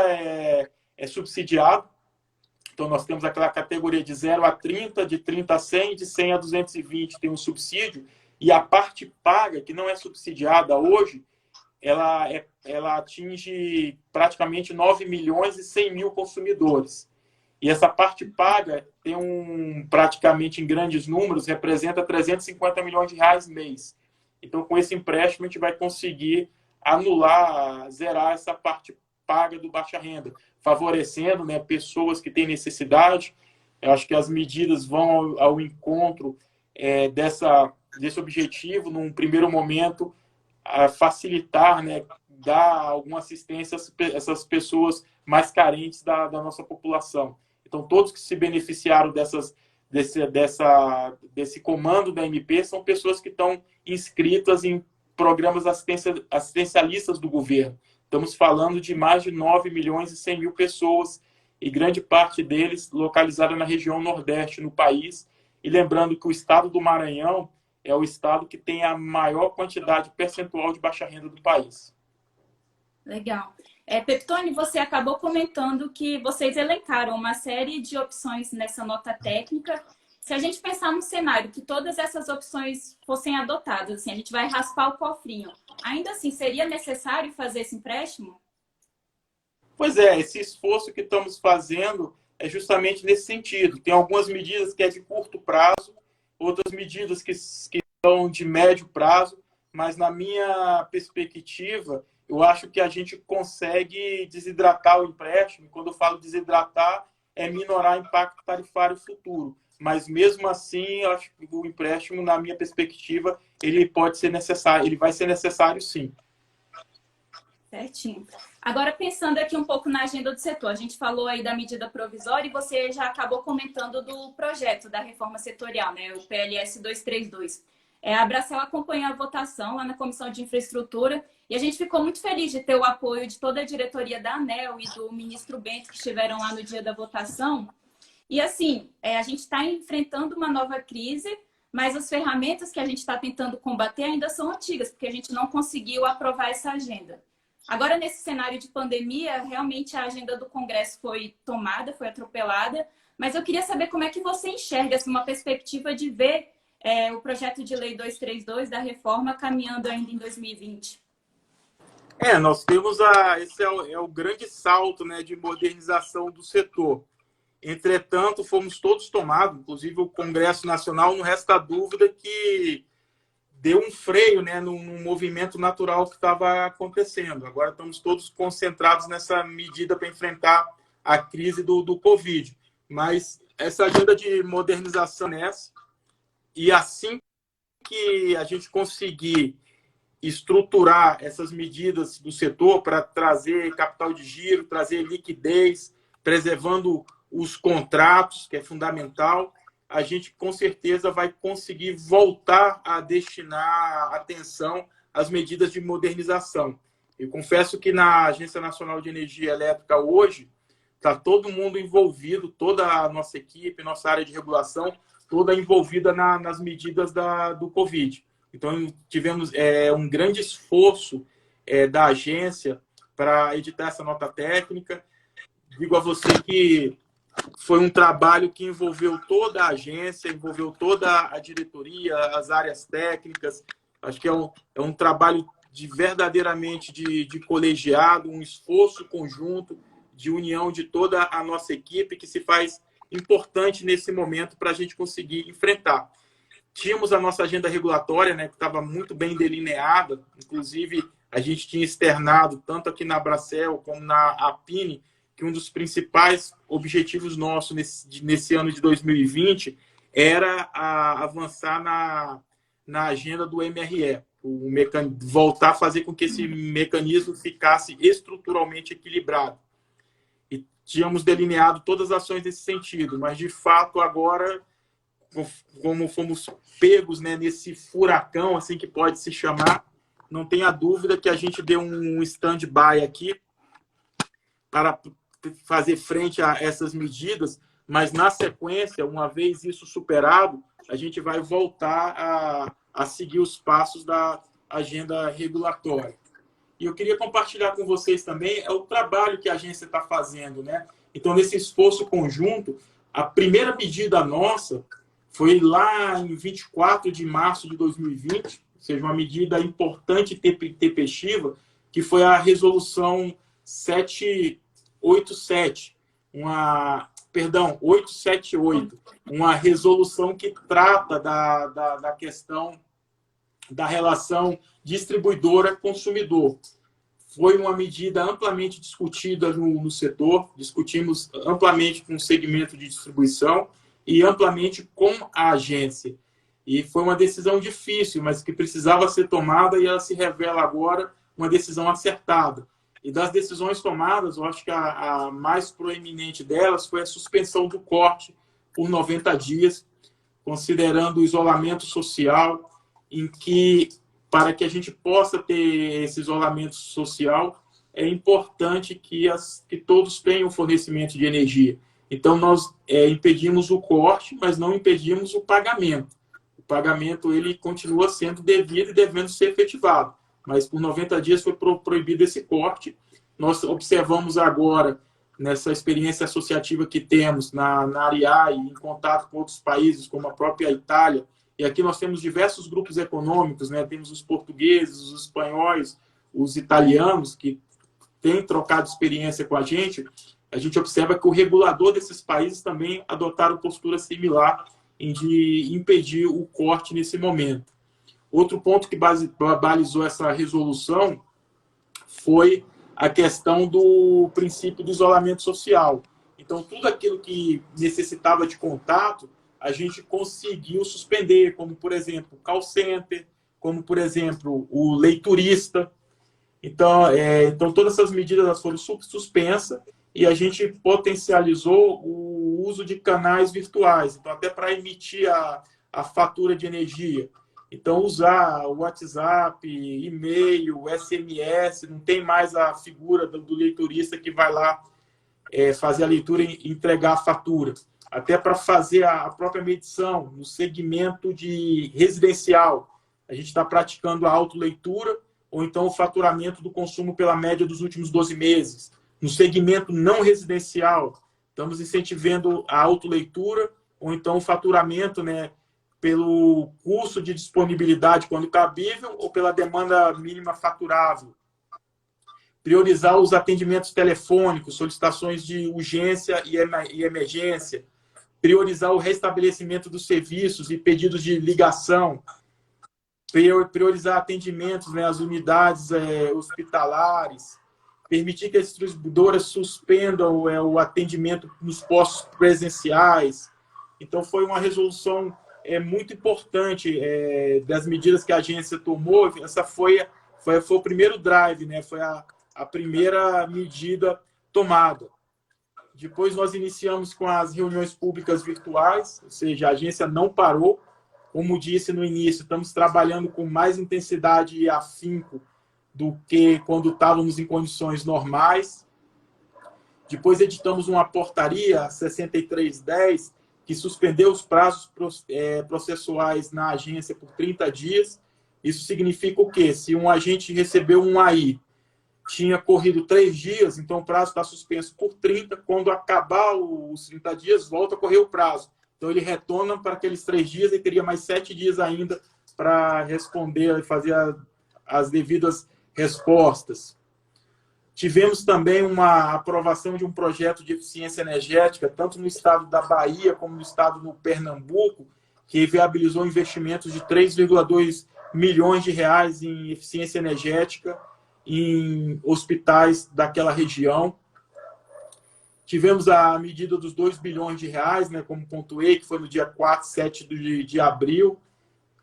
é subsidiado, então nós temos aquela categoria de 0 a 30, de 30 a 100, de 100 a 220 tem um subsídio, e a parte paga, que não é subsidiada hoje, ela atinge praticamente 9 milhões e 100 mil consumidores. E essa parte paga tem praticamente em grandes números, representa 350 milhões de reais mês. Então, com esse empréstimo, a gente vai conseguir anular, zerar essa parte paga do baixa renda, favorecendo, né, pessoas que têm necessidade. Eu acho que as medidas vão ao encontro desse objetivo, num primeiro momento, a facilitar, né, dar alguma assistência a essas pessoas mais carentes da nossa população. Então, todos que se beneficiaram desse comando da MP são pessoas que estão inscritas em programas assistencialistas do governo. Estamos falando de mais de 9 milhões e 100 mil pessoas, e grande parte deles localizada na região Nordeste, no país. E lembrando que o estado do Maranhão é o estado que tem a maior quantidade percentual de baixa renda do país. Legal. Peptone, você acabou comentando que vocês elencaram uma série de opções nessa nota técnica. Se a gente pensar no cenário que todas essas opções fossem adotadas, assim, a gente vai raspar o cofrinho. Ainda assim, seria necessário fazer esse empréstimo? Pois é, esse esforço que estamos fazendo é justamente nesse sentido. Tem algumas medidas que é de curto prazo, outras medidas que são de médio prazo, mas na minha perspectiva, eu acho que a gente consegue desidratar o empréstimo. Quando eu falo desidratar, é minorar o impacto tarifário futuro. Mas mesmo assim, eu acho que o empréstimo, na minha perspectiva, ele pode ser necessário, ele vai ser necessário sim. Certinho. Agora, pensando aqui um pouco na agenda do setor, a gente falou aí da medida provisória e você já acabou comentando do projeto da reforma setorial, né? O PLS 232. A Abracel acompanhou a votação lá na Comissão de Infraestrutura e a gente ficou muito feliz de ter o apoio de toda a diretoria da ANEEL e do ministro Bento, que estiveram lá no dia da votação. E assim, a gente está enfrentando uma nova crise, mas as ferramentas que a gente está tentando combater ainda são antigas, porque a gente não conseguiu aprovar essa agenda. Agora, nesse cenário de pandemia, realmente a agenda do Congresso foi tomada, foi atropelada, mas eu queria saber como é que você enxerga assim, uma perspectiva de ver o projeto de lei 232 da reforma caminhando ainda em 2020. Nós temos esse é o grande salto, né, de modernização do setor. Entretanto, fomos todos tomados, inclusive o Congresso Nacional, não resta dúvida que deu um freio, né, num movimento natural que estava acontecendo. Agora estamos todos concentrados nessa medida para enfrentar a crise do Covid. Mas essa agenda de modernização é essa, e assim que a gente conseguir estruturar essas medidas do setor para trazer capital de giro, trazer liquidez, preservando os contratos, que é fundamental, a gente com certeza vai conseguir voltar a destinar atenção às medidas de modernização. Eu confesso que na Agência Nacional de Energia Elétrica hoje está todo mundo envolvido, toda a nossa equipe, nossa área de regulação, toda envolvida nas medidas do Covid. Então, tivemos um grande esforço da agência para editar essa nota técnica. Digo a você que foi um trabalho que envolveu toda a agência, envolveu toda a diretoria, as áreas técnicas. Acho que é um trabalho verdadeiramente de colegiado, um esforço conjunto, de união de toda a nossa equipe, que se faz importante nesse momento para a gente conseguir enfrentar. Tínhamos a nossa agenda regulatória, né, que estava muito bem delineada, inclusive a gente tinha externado, tanto aqui na Abracel como na APINE, que um dos principais objetivos nossos nesse ano de 2020 era avançar na agenda do MRE, voltar a fazer com que esse mecanismo ficasse estruturalmente equilibrado. E tínhamos delineado todas as ações nesse sentido, mas, de fato, agora, como fomos pegos, né, nesse furacão, assim que pode se chamar, não tenha dúvida que a gente deu um stand-by aqui para fazer frente a essas medidas, mas, na sequência, uma vez isso superado, a gente vai voltar a seguir os passos da agenda regulatória. E eu queria compartilhar com vocês também o trabalho que a agência está fazendo, né? Então, nesse esforço conjunto, a primeira medida nossa foi lá em 24 de março de 2020, ou seja, uma medida importante e tempestiva, que foi a resolução 878, uma resolução que trata da questão da relação distribuidora-consumidor. Foi uma medida amplamente discutida no setor, discutimos amplamente com o segmento de distribuição e amplamente com a agência. E foi uma decisão difícil, mas que precisava ser tomada, e ela se revela agora uma decisão acertada. E das decisões tomadas, eu acho que a mais proeminente delas foi a suspensão do corte por 90 dias, considerando o isolamento social, em que, para que a gente possa ter esse isolamento social, é importante que todos tenham fornecimento de energia. Então, nós impedimos o corte, mas não impedimos o pagamento. O pagamento ele continua sendo devido e devendo ser efetivado, mas por 90 dias foi proibido esse corte. Nós observamos agora, nessa experiência associativa que temos na ARIAI, em contato com outros países, como a própria Itália, e aqui nós temos diversos grupos econômicos, né? Temos os portugueses, os espanhóis, os italianos, que têm trocado experiência com a gente observa que o regulador desses países também adotaram postura similar de impedir o corte nesse momento. Outro ponto que balizou essa resolução foi a questão do princípio do isolamento social. Então, tudo aquilo que necessitava de contato, a gente conseguiu suspender, como, por exemplo, o call center, como, por exemplo, o leiturista. Então todas essas medidas foram suspensas e a gente potencializou o uso de canais virtuais, então até para emitir a fatura de energia. Então, usar o WhatsApp, e-mail, SMS, não tem mais a figura do leiturista que vai lá fazer a leitura e entregar a fatura. Até para fazer a própria medição no segmento de residencial. A gente está praticando a autoleitura ou então o faturamento do consumo pela média dos últimos 12 meses. No segmento não residencial, estamos incentivando a autoleitura ou então o faturamento, né, pelo custo de disponibilidade quando cabível ou pela demanda mínima faturável. Priorizar os atendimentos telefônicos, solicitações de urgência e emergência. Priorizar o restabelecimento dos serviços e pedidos de ligação. Priorizar atendimentos, né, às unidades hospitalares. Permitir que as distribuidoras suspendam o atendimento nos postos presenciais. Então, foi uma resolução muito importante das medidas que a agência tomou. Essa foi o primeiro drive, né? Foi a primeira medida tomada. Depois nós iniciamos com as reuniões públicas virtuais, ou seja, a agência não parou. Como disse no início, estamos trabalhando com mais intensidade e afinco do que quando estávamos em condições normais. Depois editamos uma portaria 6310, que suspendeu os prazos processuais na agência por 30 dias. Isso significa o quê? Se um agente recebeu um AI, tinha corrido 3 dias, então o prazo está suspenso por 30. Quando acabar os 30 dias, volta a correr o prazo. Então ele retorna para aqueles 3 dias e teria mais 7 dias ainda para responder e fazer as devidas respostas. Tivemos também uma aprovação de um projeto de eficiência energética, tanto no estado da Bahia como no estado do Pernambuco, que viabilizou investimentos de 3,2 milhões de reais em eficiência energética em hospitais daquela região. Tivemos a medida dos 2 bilhões de reais, né, como pontuei, que foi no dia 4 e 7 de abril,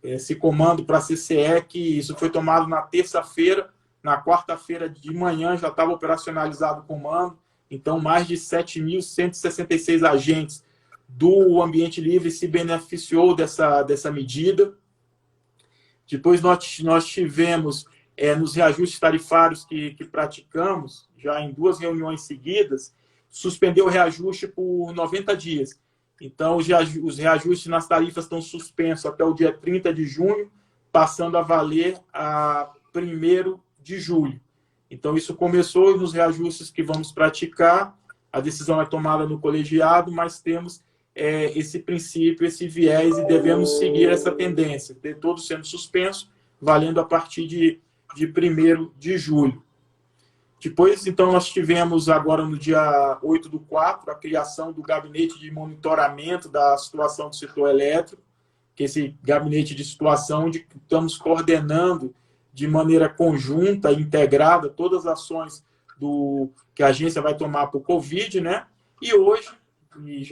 esse comando para a CCE, que isso foi tomado na terça-feira. Na quarta-feira de manhã já estava operacionalizado o comando, então mais de 7.166 agentes do Ambiente Livre se beneficiou dessa medida. Depois nós tivemos, nos reajustes tarifários que praticamos, já em 2 reuniões seguidas, suspender o reajuste por 90 dias. Então, os reajustes nas tarifas estão suspensos até o dia 30 de junho, passando a valer a 1º de julho. Então, isso começou nos reajustes que vamos praticar. A decisão é tomada no colegiado, mas temos esse princípio, esse viés, e devemos seguir essa tendência, ter todos sendo suspensos, valendo a partir de 1º de julho. Depois, então, nós tivemos agora no dia 8/4 a criação do gabinete de monitoramento da situação do setor elétrico, que é esse gabinete de situação onde estamos coordenando de maneira conjunta e integrada todas as ações que a agência vai tomar para o Covid, né? E hoje,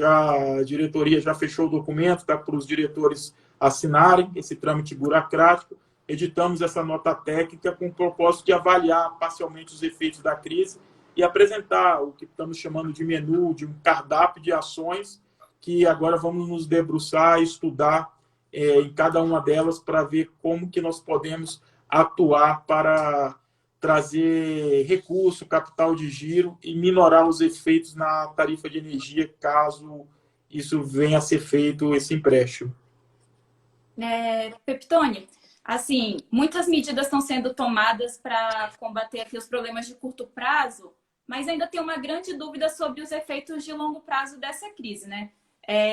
a diretoria já fechou o documento, está para os diretores assinarem esse trâmite burocrático. editamos essa nota técnica com o propósito de avaliar parcialmente os efeitos da crise e apresentar o que estamos chamando de menu, de um cardápio de ações que agora vamos nos debruçar e estudar em cada uma delas para ver como que nós podemos atuar para trazer recurso, capital de giro e minorar os efeitos na tarifa de energia, caso isso venha a ser feito, esse empréstimo. Pepitone, assim, muitas medidas estão sendo tomadas para combater aqui os problemas de curto prazo, mas ainda tem uma grande dúvida sobre os efeitos de longo prazo dessa crise, né?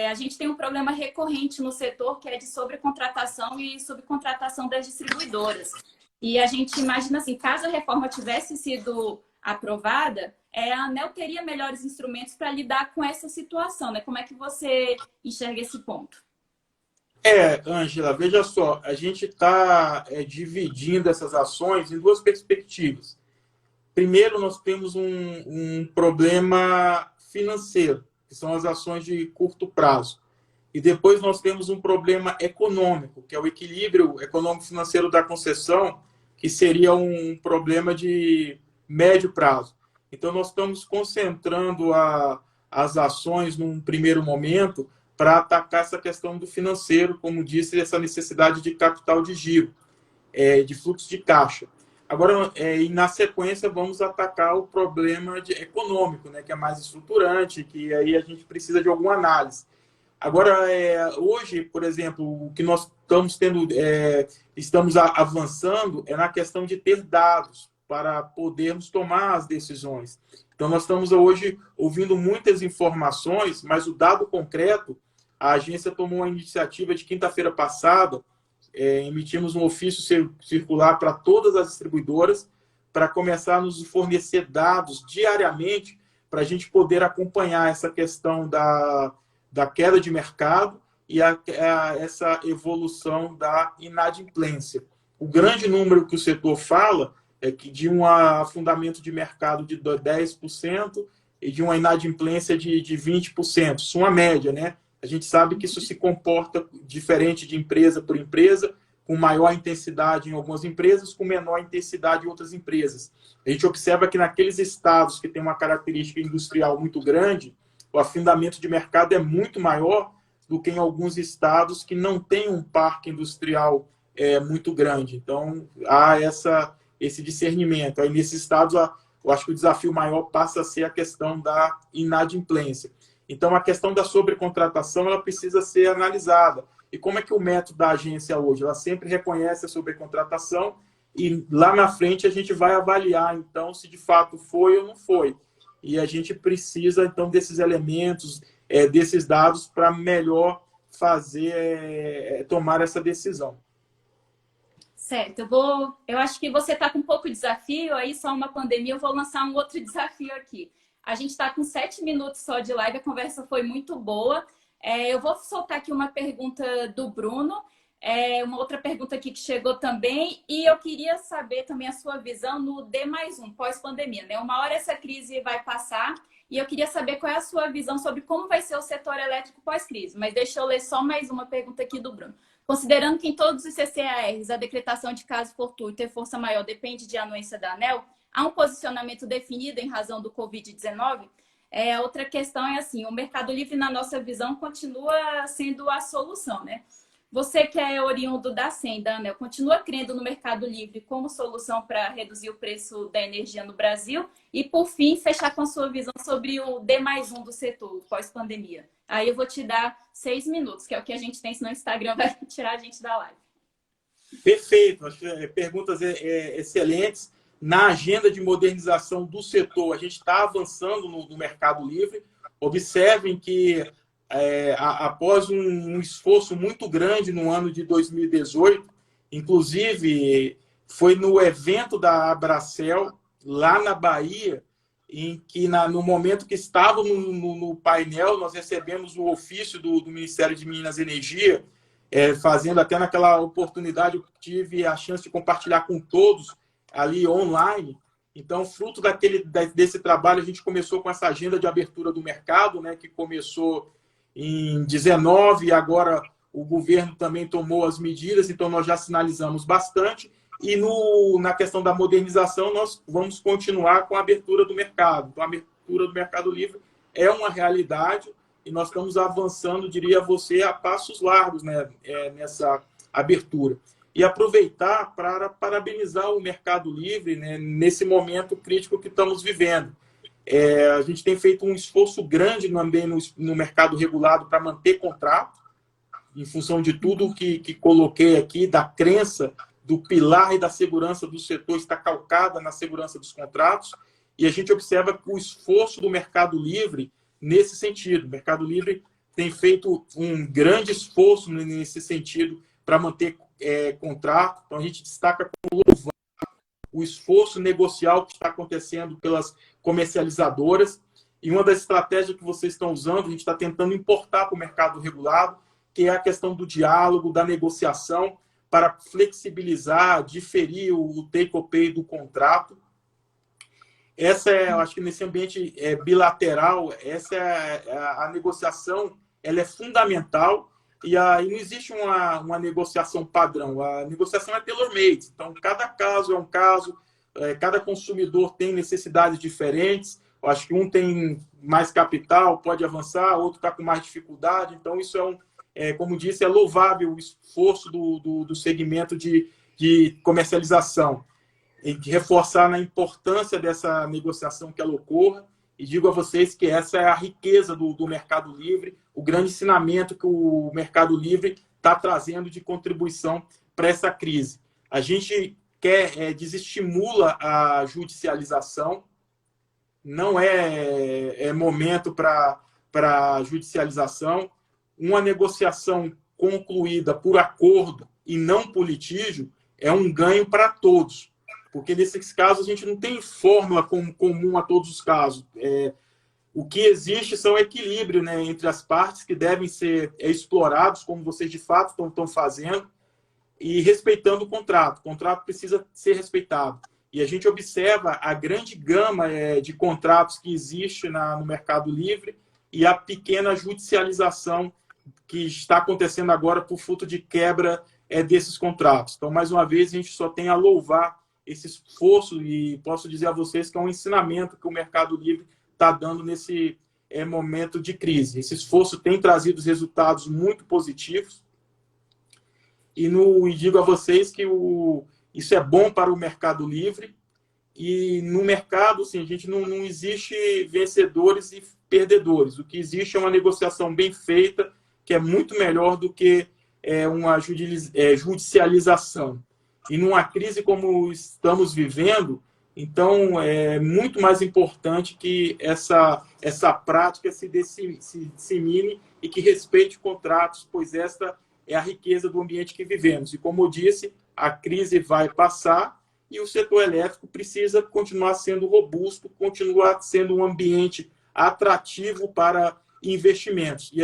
A gente tem um problema recorrente no setor, que é de sobrecontratação e subcontratação das distribuidoras. E a gente imagina assim, caso a reforma tivesse sido aprovada, a ANEEL teria melhores instrumentos para lidar com essa situação, né? Como é que você enxerga esse ponto? Ângela, veja só, a gente está dividindo essas ações em duas perspectivas. Primeiro, nós temos um problema financeiro, que são as ações de curto prazo. E depois nós temos um problema econômico, que é o equilíbrio econômico-financeiro da concessão, que seria um problema de médio prazo. Então, nós estamos concentrando as ações num primeiro momento para atacar essa questão do financeiro, como disse, essa necessidade de capital de giro, de fluxo de caixa. Agora, e na sequência, vamos atacar o problema econômico, né, que é mais estruturante, que aí a gente precisa de alguma análise. Agora, hoje, por exemplo, o que nós estamos avançando é na questão de ter dados para podermos tomar as decisões. Então, nós estamos hoje ouvindo muitas informações, mas o dado concreto, a agência tomou uma iniciativa de quinta-feira passada, emitimos um ofício circular para todas as distribuidoras para começar a nos fornecer dados diariamente para a gente poder acompanhar essa questão da queda de mercado e essa evolução da inadimplência. O grande número que o setor fala é que de um afundamento de mercado de 10% e de uma inadimplência de 20%. Isso é uma média, né? A gente sabe que isso se comporta diferente de empresa por empresa, com maior intensidade em algumas empresas, com menor intensidade em outras empresas. A gente observa que naqueles estados que têm uma característica industrial muito grande, o afundamento de mercado é muito maior do que em alguns estados que não têm um parque industrial muito grande. Então, há esse discernimento. Aí, nesses estados, eu acho que o desafio maior passa a ser a questão da inadimplência. Então, a questão da sobrecontratação ela precisa ser analisada. E como é que o método da agência hoje? Ela sempre reconhece a sobrecontratação e lá na frente a gente vai avaliar, então, se de fato foi ou não foi. E a gente precisa, então, desses elementos, desses dados para melhor tomar essa decisão. Certo, eu acho que você está com um pouco de desafio, aí só uma pandemia, eu vou lançar um outro desafio aqui. A gente está com 7 minutos só de live, a conversa foi muito boa. Eu vou soltar aqui uma pergunta do Bruno, uma outra pergunta aqui que chegou também, e eu queria saber também a sua visão no D+1, pós-pandemia, né? Uma hora essa crise vai passar, e eu queria saber qual é a sua visão sobre como vai ser o setor elétrico pós-crise. Mas deixa eu ler só mais uma pergunta aqui do Bruno. Considerando que em todos os CCARs a decretação de caso fortuito ter força maior depende de anuência da ANEEL, há um posicionamento definido em razão do Covid-19? Outra questão é assim, o Mercado Livre, na nossa visão, continua sendo a solução, né? Você que é oriundo da SEM, da ANEEL, continua crendo no Mercado Livre como solução para reduzir o preço da energia no Brasil? E, por fim, fechar com a sua visão sobre o D+1 do setor, pós-pandemia. Aí eu vou te dar 6 minutos, que é o que a gente tem, senão o Instagram vai tirar a gente da live. Perfeito. Perguntas excelentes. Na agenda de modernização do setor, a gente está avançando no Mercado Livre. Observem que, após um esforço muito grande no ano de 2018, inclusive foi no evento da Abracel, lá na Bahia, em que, no momento que estava no painel, nós recebemos o ofício do Ministério de Minas e Energia, fazendo até naquela oportunidade, eu tive a chance de compartilhar com todos ali online. Então, fruto desse trabalho, a gente começou com essa agenda de abertura do mercado, né, que começou em 19 e agora o governo também tomou as medidas, então nós já sinalizamos bastante. E na questão da modernização, nós vamos continuar com a abertura do mercado. Então, a abertura do Mercado Livre é uma realidade e nós estamos avançando, diria você, a passos largos, né, nessa abertura. E aproveitar para parabenizar o Mercado Livre, né, nesse momento crítico que estamos vivendo. A gente tem feito um esforço grande também no mercado regulado para manter contrato, em função de tudo que coloquei aqui, da crença do pilar e da segurança do setor está calcada na segurança dos contratos, e a gente observa que o esforço do Mercado Livre nesse sentido. O Mercado Livre tem feito um grande esforço nesse sentido para manter contrato. Então, a gente destaca como louvando o esforço negocial que está acontecendo pelas comercializadoras, e uma das estratégias que vocês estão usando, a gente está tentando importar para o mercado regulado, que é a questão do diálogo, da negociação, para flexibilizar, diferir o take-or-pay do contrato. Essa eu acho que nesse ambiente bilateral, essa a negociação, ela é fundamental, e aí não existe uma negociação padrão. A negociação é tailor-made. Então, cada caso é um caso, cada consumidor tem necessidades diferentes. Eu acho que um tem mais capital, pode avançar, outro está com mais dificuldade. Então, isso como disse, é louvável o esforço do segmento de comercialização, e de reforçar na importância dessa negociação que ela ocorra. E digo a vocês que essa é a riqueza do Mercado Livre, o grande ensinamento que o Mercado Livre está trazendo de contribuição para essa crise. A gente desestimula a judicialização, não é momento para judicialização. Uma negociação concluída por acordo e não por litígio é um ganho para todos, porque nesses casos a gente não tem fórmula comum a todos os casos. O que existe são equilíbrio, né, entre as partes que devem ser explorados, como vocês de fato estão fazendo, e respeitando o contrato. O contrato precisa ser respeitado. E a gente observa a grande gama de contratos que existe no Mercado Livre e a pequena judicialização que está acontecendo agora por fruto de quebra desses contratos. Então, mais uma vez, a gente só tem a louvar esse esforço, e posso dizer a vocês que é um ensinamento que o Mercado Livre está dando nesse momento de crise. Esse esforço tem trazido resultados muito positivos, e digo a vocês que isso é bom para o Mercado Livre, e no mercado, assim, a gente não existe vencedores e perdedores. O que existe é uma negociação bem feita, que é muito melhor do que uma judicialização. E numa crise como estamos vivendo, então é muito mais importante que essa prática se dissemine e que respeite contratos, pois esta é a riqueza do ambiente que vivemos. E como eu disse, a crise vai passar e o setor elétrico precisa continuar sendo robusto, continuar sendo um ambiente atrativo para investimentos. E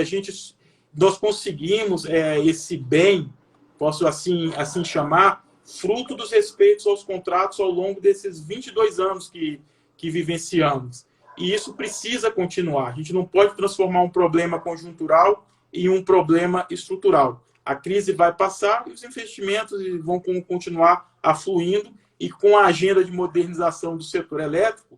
nós conseguimos esse bem, posso assim chamar, fruto dos respeitos aos contratos ao longo desses 22 anos que vivenciamos. E isso precisa continuar. A gente não pode transformar um problema conjuntural em um problema estrutural. A crise vai passar e os investimentos vão continuar afluindo, e com a agenda de modernização do setor elétrico,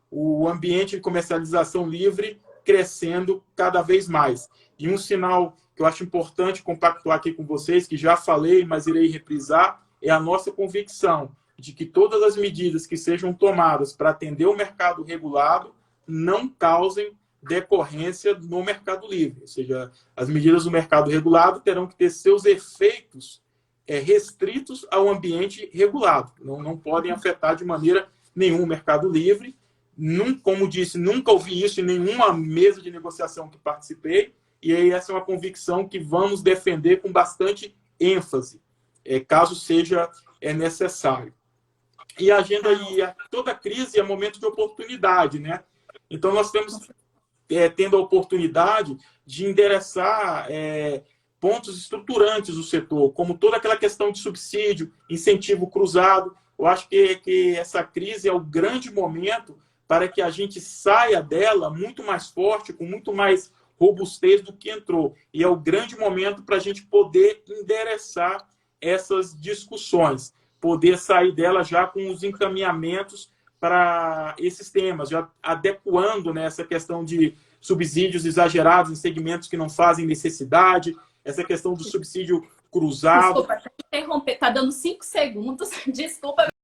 o ambiente de comercialização livre crescendo cada vez mais. E um sinal que eu acho importante compactuar aqui com vocês, que já falei, mas irei reprisar, é a nossa convicção de que todas as medidas que sejam tomadas para atender o mercado regulado não causem decorrência no Mercado Livre. Ou seja, as medidas do mercado regulado terão que ter seus efeitos restritos ao ambiente regulado. Não podem afetar de maneira nenhuma o Mercado Livre. Como disse, nunca ouvi isso em nenhuma mesa de negociação que participei, e aí essa é uma convicção que vamos defender com bastante ênfase, caso seja necessário. E a agenda, toda crise é momento de oportunidade, né? Então, nós temos tendo a oportunidade de endereçar pontos estruturantes do setor, como toda aquela questão de subsídio, incentivo cruzado. Eu acho que essa crise é o grande momento para que a gente saia dela muito mais forte, com muito mais robustez do que entrou. E é o grande momento para a gente poder endereçar essas discussões, poder sair dela já com os encaminhamentos para esses temas, já adequando, né, essa questão de subsídios exagerados em segmentos que não fazem necessidade, essa questão do subsídio cruzado. Desculpa, interromper, tá dando 5 segundos. Desculpa.